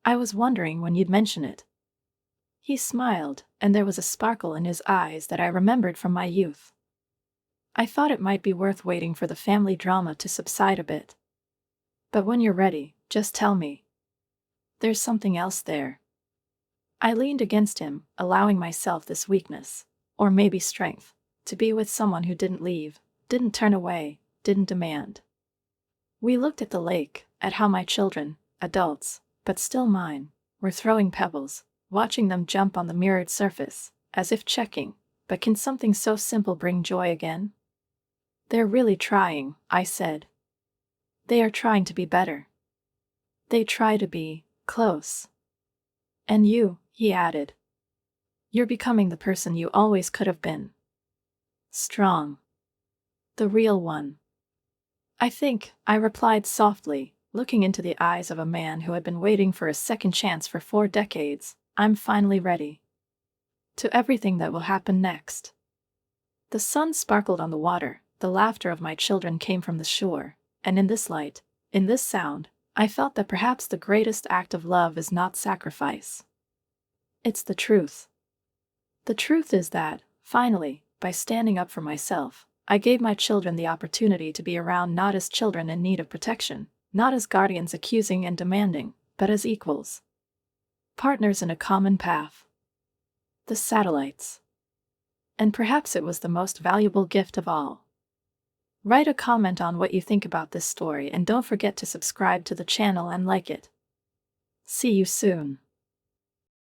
I was wondering when you'd mention it. He smiled, and there was a sparkle in his eyes that I remembered from my youth. I thought it might be worth waiting for the family drama to subside a bit. But when you're ready, just tell me. There's something else there. I leaned against him, allowing myself this weakness, or maybe strength, to be with someone who didn't leave, didn't turn away, didn't demand. We looked at the lake, at how my children, adults, but still mine, were throwing pebbles, watching them jump on the mirrored surface, as if checking, but can something so simple bring joy again? They're really trying, I said. They are trying to be better. They try to be close. And you, he added. You're becoming the person you always could have been. Strong. The real one. I think, I replied softly, looking into the eyes of a man who had been waiting for a second chance for 4 decades. I'm finally ready. To everything that will happen next. The sun sparkled on the water, the laughter of my children came from the shore, and in this light, in this sound, I felt that perhaps the greatest act of love is not sacrifice. It's the truth. The truth is that, finally, by standing up for myself, I gave my children the opportunity to be around not as children in need of protection, not as guardians accusing and demanding, but as equals. Partners in a common path. The satellites. And perhaps it was the most valuable gift of all. Write a comment on what you think about this story and don't forget to subscribe to the channel and like it. See you soon.